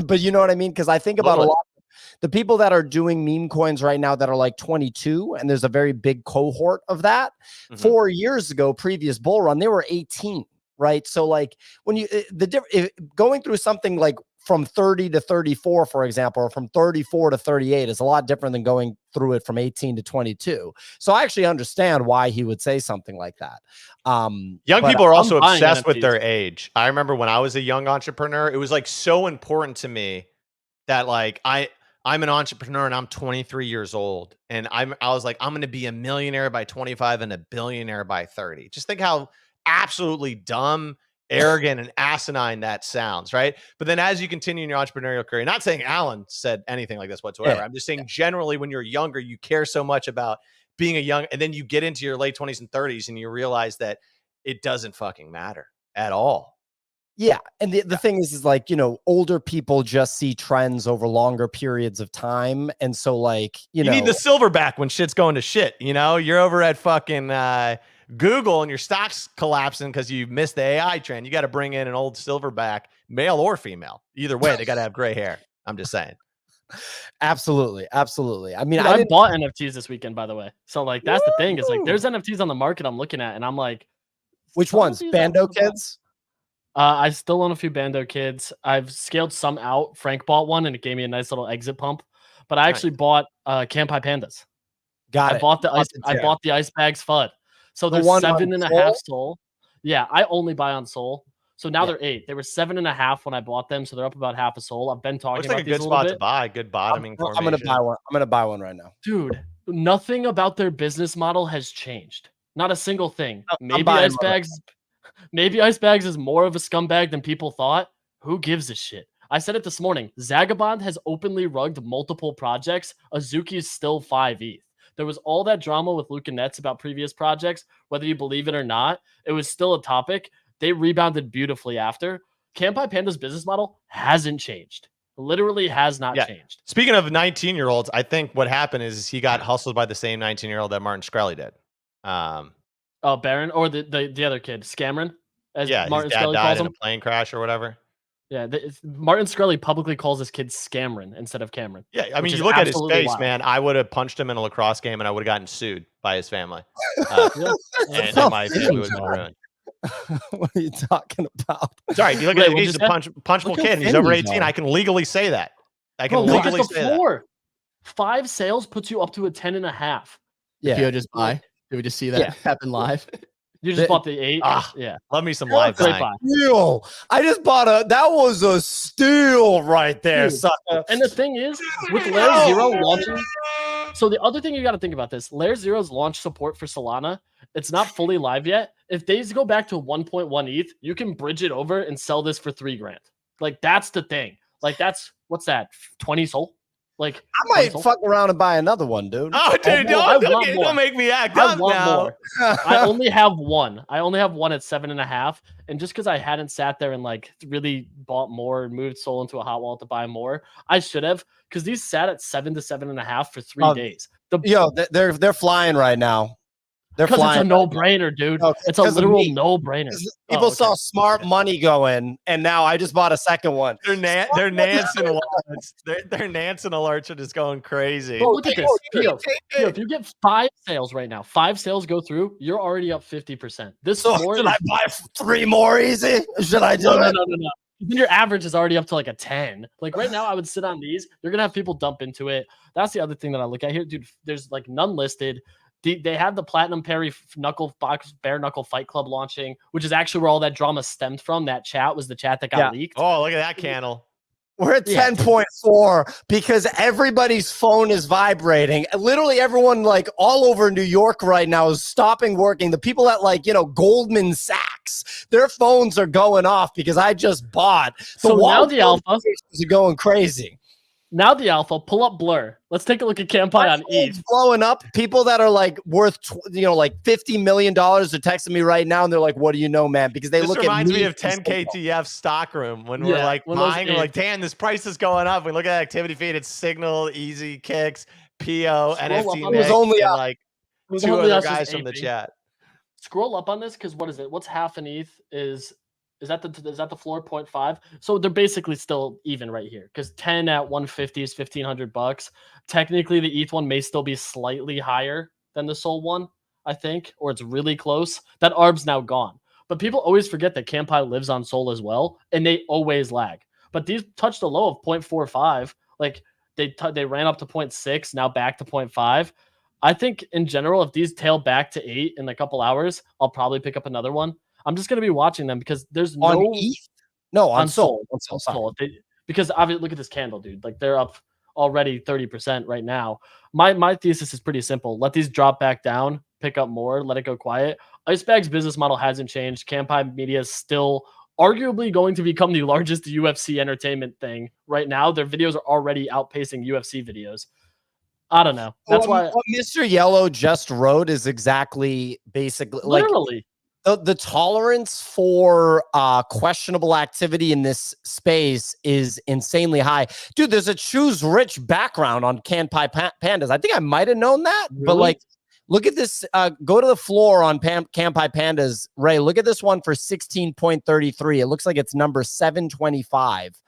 But you know what I mean? Because I think about a lot of the people that are doing meme coins right now that are like 22, and there's a very big cohort of that. 4 years ago, previous bull run, they were 18. Right. So like when you going through something like from 30 to 34, for example, or from 34 to 38 is a lot different than going through it from 18 to 22. So I actually understand why he would say something like that. Young people are also obsessed with their age. I remember when I was a young entrepreneur, it was like so important to me that like I'm an entrepreneur and I'm 23 years old. And I was like, I'm going to be a millionaire by 25 and a billionaire by 30. Just think how absolutely dumb, arrogant, and asinine that sounds, right? But then as you continue in your entrepreneurial career, not saying Alan said anything like this whatsoever. I'm just saying generally when you're younger, you care so much about being a young, and then you get into your late 20s and 30s and you realize that it doesn't fucking matter at all. Yeah. And the thing is like, you know, older people just see trends over longer periods of time. And so like, you know, need the silverback when shit's going to shit. You know, you're over at fucking Google and your stock's collapsing because you missed the AI trend. You got to bring in an old silverback, male or female. Either way, they got to have gray hair. I'm just saying. Absolutely. Absolutely. I mean, dude, I bought NFTs this weekend, by the way. So like, that's the thing is like, there's NFTs on the market I'm looking at and I'm like, which ones? Bando Kids? I still own a few Bando Kids. I've scaled some out. Frank bought one and it gave me a nice little exit pump, but I actually bought Kanpai Pandas. I bought the ice bags FUD. So they're 7.5 Sol. Yeah, I only buy on Sol. So now they're 8. They were 7.5 when I bought them, so they're up about half a Sol. I've been talking about these a little bit. Looks like a good spot to buy. Good bottoming formation. I'm gonna buy one. I'm gonna buy one right now, dude. Nothing about their business model has changed. Not a single thing. Maybe ice bags is more of a scumbag than people thought. Who gives a shit? I said it this morning. Zagabond has openly rugged multiple projects. Azuki is still 5 ETH. There was all that drama with Luca Nets about previous projects. Whether you believe it or not, it was still a topic. They rebounded beautifully after. Kanpai Panda's business model hasn't changed. Literally has not changed. Speaking of 19-year-olds, I think what happened is he got hustled by the same 19-year-old that Martin Shkreli did. Baron or the other kid, Scamron, as Martin his dad Shkreli died calls in him. a plane crash or whatever. Yeah, Martin Shkreli publicly calls his kid Scamron instead of Cameron. Yeah, I mean, you look at his face, man. I would have punched him in a lacrosse game, and I would have gotten sued by his family. And my family would have been ruined. What are you talking about? Sorry, you look at he's a punchable kid, and he's over 18. I can legally say that. I can legally say that. 5 sales puts you up to a 10.5. Yeah, you just buy. Did we just see that happen live? You just bought the 8. Yeah, love me some live buying. Yo, I just bought that was a steal right there, sucker. And the thing is, with Layer Zero launching, so the other thing you got to think about this: Layer Zero's launch support for Solana. It's not fully live yet. If they go back to 1.1 ETH, you can bridge it over and sell this for $3,000. Like that's the thing. Like that's what's that? 20 Sol. Like I might fuck around and buy another one, dude. Oh, dude, don't make me act up now. I only have one. I only have one at 7.5, and just because I hadn't sat there and like really bought more and moved Sol into a hot wallet to buy more, I should have because these sat at 7 to 7.5 for 3 days. They're flying right now. They're flying. It's a no-brainer, dude. No, it's a literal no-brainer. People saw smart money going, and now I just bought a second one. Their Nance and alerts. Their Nance and alerts are just going crazy. Bro, look at this. Pio, if you get 5 sales right now, 5 sales go through, you're already up 50%. Should I buy 3 more easy? Should I do it? No. Your average is already up to like a 10. Like right now, I would sit on these. You're gonna have people dump into it. That's the other thing that I look at here, dude. There's like none listed. They have the Platinum Perry Bare Knuckle Fight Club launching, which is actually where all that drama stemmed from. That chat was the chat that got leaked. Oh, look at that candle. We're at 10.4 because everybody's phone is vibrating. Literally everyone like all over New York right now is stopping working. The people at like, Goldman Sachs, their phones are going off because I just bought. So now the alpha is going crazy. Now the alpha, pull up Blur. Let's take a look at Kanpai on ETH. Blowing up. People that are like worth, like $50 million are texting me right now, and they're like, "What do you know, man?" Because they look at me. This reminds me of 10KTF stock room when we're like buying. We're like, "Damn, this price is going up." We look at activity feed. It's Signal, Easy Kicks, PO, NFT. It was only like two other guys from the chat. Scroll up on this because what is it? What's half an ETH Is that the floor 0.5? So they're basically still even right here because 10 at 150 is $1,500. Technically, the ETH one may still be slightly higher than the Sol one, I think, or it's really close. That ARB's now gone. But people always forget that Kanpai lives on Sol as well, and they always lag. But these touched a low of 0.45. Like they ran up to 0.6, now back to 0.5. I think in general, if these tail back to 8 in a couple hours, I'll probably pick up another one. I'm just going to be watching them because there's on Sol. Because obviously, look at this candle, dude. Like they're up already 30% right now. My thesis is pretty simple. Let these drop back down, pick up more, let it go quiet. Icebag's business model hasn't changed. Kanpai Media is still arguably going to become the largest UFC entertainment thing right now. Their videos are already outpacing UFC videos. I don't know. That's why what Mr. Yellow just wrote is exactly basically literally. The tolerance for questionable activity in this space is insanely high. Dude, there's a choose rich background on Kanpai Pandas. I think I might have known that, really? But like, look at this. Go to the floor on Kanpai Pandas. Ray, look at this one for 16.33. It looks like it's number 725.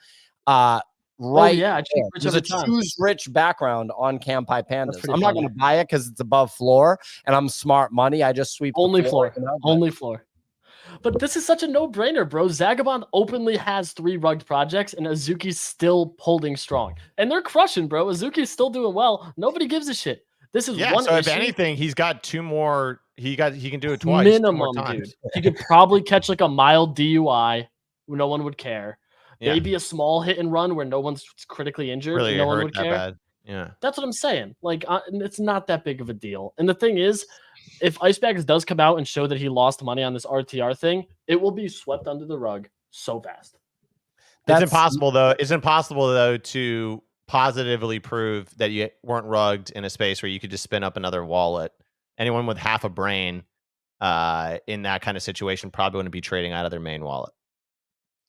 Right. Oh, yeah, there's a choose rich background on Kanpai Pandas. I'm not going to buy it because it's above floor and I'm smart money. I just sweep only floor. But this is such a no-brainer, bro. Zagabond openly has 3 rugged projects and Azuki's still holding strong. And they're crushing, bro. Azuki's still doing well. Nobody gives a shit. This is one so issue. If anything, he's got 2 more. He can do it twice. Minimum, dude. He could probably catch like a mild DUI where no one would care. Maybe a small hit and run where no one's critically injured. Really, no one would care. Bad. Yeah, that's what I'm saying. Like, it's not that big of a deal. And the thing is, if Icebags does come out and show that he lost money on this RTR thing, it will be swept under the rug so fast. It's impossible though to positively prove that you weren't rugged in a space where you could just spin up another wallet. Anyone with half a brain in that kind of situation probably wouldn't be trading out of their main wallet.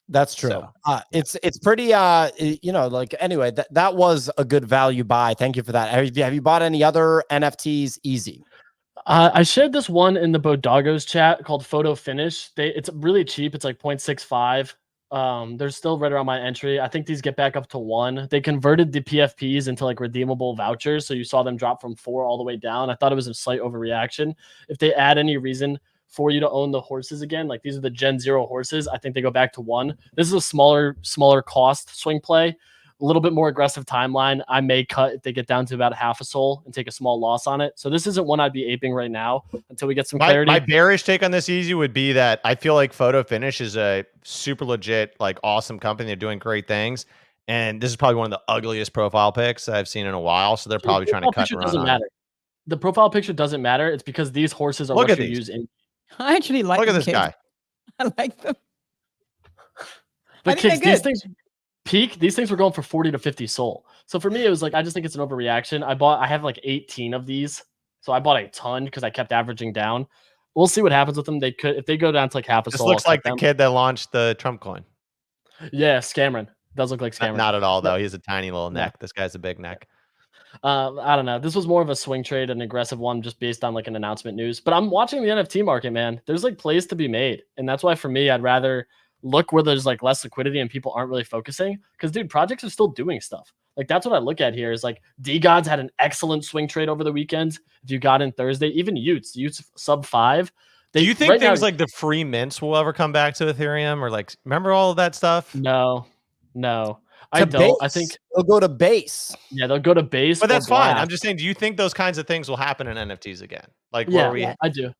That's true. So, it's pretty anyway, that was a good value buy. Thank you for that. Have you bought any other NFTs? Easy. I shared this one in the Bodogos chat called Photo Finish. It's really cheap. It's like 0.65. They're still right around my entry. I think these get back up to 1. They converted the PFPs into like redeemable vouchers. So you saw them drop from 4 all the way down. I thought it was a slight overreaction. If they add any reason for you to own the horses again, like these are the Gen 0 horses, I think they go back to 1. This is a smaller cost swing play, a little bit more aggressive timeline. I may cut if they get down to about half a soul and take a small loss on it. So this isn't one I'd be aping right now until we get some clarity. My bearish take on this, Easy, would be that I feel like Photo Finish is a super legit, like awesome company. They're doing great things. And this is probably one of the ugliest profile pics I've seen in a while. So they're probably trying to cut and run doesn't matter. The profile picture doesn't matter. It's because these horses are what you use in. I actually like Look them, at this kids. guy. I like them. But kids, these things were going for 40 to 50 soul. So for me, it was like, I just think it's an overreaction. I have like 18 of these. So I bought a ton because I kept averaging down. We'll see what happens with them. If they go down to like half a soul. This looks like the kid that launched the Trump coin. Yeah, Scameron. Does look like Scameron. Not at all, though. He has a tiny little neck. Yeah. This guy's a big neck. I don't know. This was more of a swing trade, an aggressive one, just based on like an announcement news. But I'm watching the NFT market, man. There's like plays to be made, and that's why for me, I'd rather look where there's like less liquidity and people aren't really focusing. Because dude, projects are still doing stuff. Like that's what I look at here. Is like DGods had an excellent swing trade over the weekend. If you got in Thursday, even Utes sub 5. Do you think things like the free mints will ever come back to Ethereum, or like remember all of that stuff? No. I don't. I think they'll go to base. Yeah, they'll go to base. But that's fine. Blast. I'm just saying, do you think those kinds of things will happen in NFTs again? Like, yeah, I do.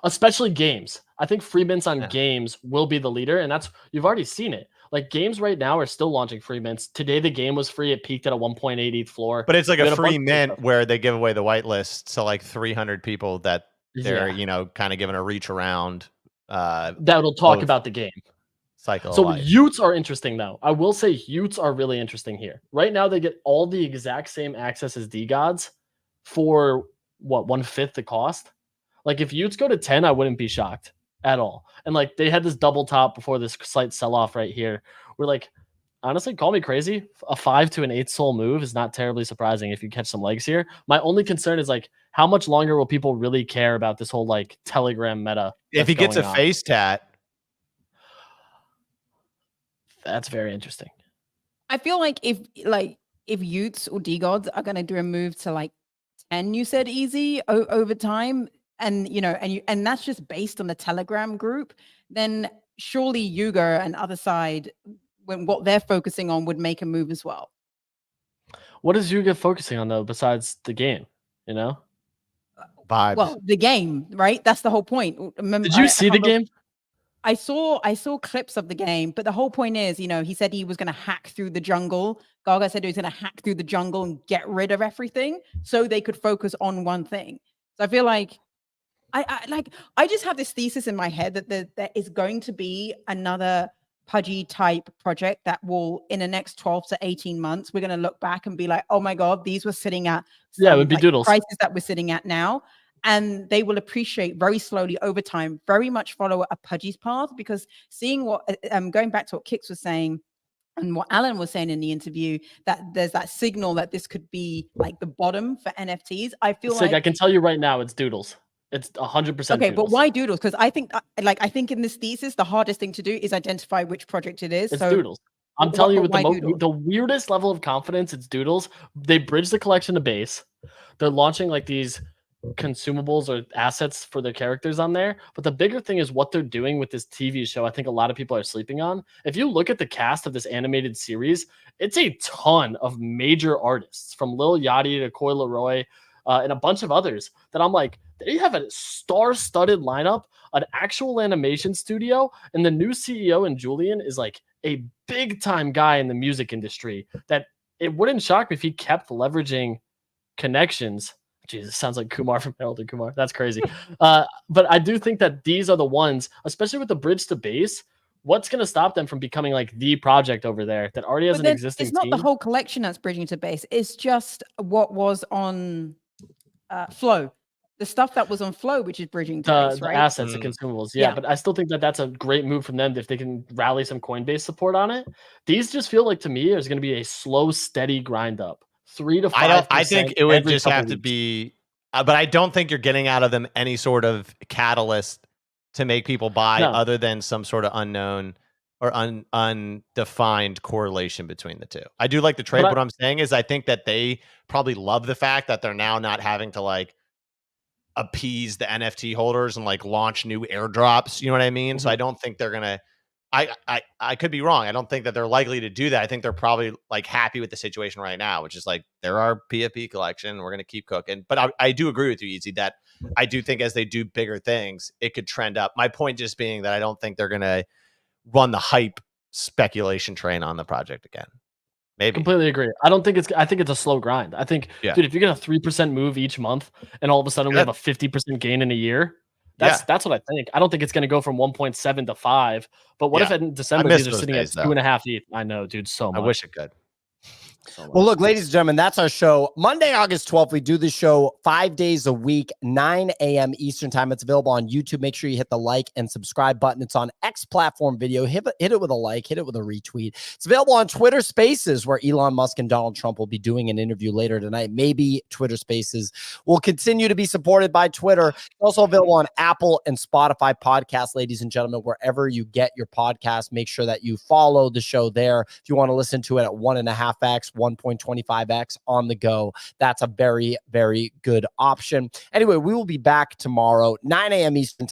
Especially games. I think free mints on Yeah. games will be the leader, and you've already seen it. Like games right now are still launching free mints. Today the game was free. It peaked at a 1.8 ETH floor. But it's like a free mint where they give away the whitelist to like 300 people that they're kind of giving a reach around. That'll talk about the game. Cycle. So Utes are interesting though. I will say Utes are really interesting here. Right now they get all the exact same access as DeGods for what, 1/5 the cost. Like if Utes go to 10, I wouldn't be shocked at all. And like they had this double top before this slight sell-off right here. We're like, honestly, call me crazy. A 5 to an 8 soul move is not terribly surprising if you catch some legs here. My only concern is like, how much longer will people really care about this whole like Telegram meta? If he gets a face tat. That's very interesting. I feel like if Utes or DeGods are going to do a move to like 10, you said easy over time, and and that's just based on the Telegram group, then surely Yuga and other side, when what they're focusing on, would make a move as well. What is Yuga focusing on though, besides the game? Vibes. Well, the game, right? That's the whole point. Remember, did you see the game? I saw clips of the game, but the whole point is, he said he was going to hack through the jungle. Gaga said he was going to hack through the jungle and get rid of everything so they could focus on one thing. So I feel like I just have this thesis in my head that there is going to be another Pudgy type project that will, in the next 12 to 18 months, we're going to look back and be like, oh my God, these were sitting at it would be Doodles prices that we're sitting at now. And they will appreciate very slowly over time, very much follow a Pudgy's path, because seeing what, going back to what Kix was saying and what Alan was saying in the interview, that there's that signal that this could be like the bottom for NFTs. I feel like I can tell you right now, it's Doodles. It's 100% okay, Doodles. but why Doodles? Because I think in this thesis, the hardest thing to do is identify which project it is. It's Doodles. I'm telling you, with the weirdest level of confidence, it's Doodles. They bridge the collection to base. They're launching like these consumables or assets for their characters on there, but the bigger thing is what they're doing with this TV show. I think a lot of people are sleeping on. If you look at the cast of this animated series, it's a ton of major artists, from Lil Yachty to Coi Leroy, and a bunch of others that I'm like, they have a star-studded lineup, an actual animation studio, and the new CEO in Julian is like a big-time guy in the music industry that it wouldn't shock me if he kept leveraging connections. Jesus, sounds like Kumar from Harold and Kumar. That's crazy. But I do think that these are the ones, especially with the bridge to base, what's going to stop them from becoming like the project over there that already has an existing team? It's not team? the whole collection that's bridging to base. It's just what was on Flow. The stuff that was on Flow, which is bridging to base, right? The assets, the consumables. Yeah, but I still think that that's a great move from them if they can rally some Coinbase support on it. These just feel like, to me, there's going to be a slow, steady grind up. 3 to 5%. I think it would just have to be, but I don't think you're getting out of them any sort of catalyst to make people buy other than some sort of unknown or undefined correlation between the two. I do like the trade. What I'm saying is I think that they probably love the fact that they're now not having to like appease the NFT holders and like launch new airdrops. You know what I mean? So I don't think they're going to, I could be wrong. I don't think that they're likely to do that. I think they're probably like happy with the situation right now, which is like, they're our PFP collection. We're going to keep cooking. But I do agree with you, Easy, that I do think as they do bigger things, it could trend up. My point just being that I don't think they're going to run the hype speculation train on the project again. Maybe. Completely agree. I think it's a slow grind. I think, dude, if you get a 3% move each month and all of a sudden we have a 50% gain in a year, that's what I think. I don't think it's going to go from 1.7 to 5. But what if in December these are sitting at 2.5 ETH? I know, dude, so much. I wish it could. Well, look, ladies and gentlemen, that's our show. Monday, August 12th, we do the show 5 days a week, 9 a.m. Eastern time. It's available on YouTube. Make sure you hit the like and subscribe button. It's on X platform video. Hit it with a like, hit it with a retweet. It's available on Twitter Spaces, where Elon Musk and Donald Trump will be doing an interview later tonight. Maybe Twitter Spaces will continue to be supported by Twitter. It's also available on Apple and Spotify podcasts, ladies and gentlemen, wherever you get your podcast. Make sure that you follow the show there. If you want to listen to it at 1.5x, 1.25x on the go, that's a very, very good option. Anyway, we will be back tomorrow, 9 a.m. Eastern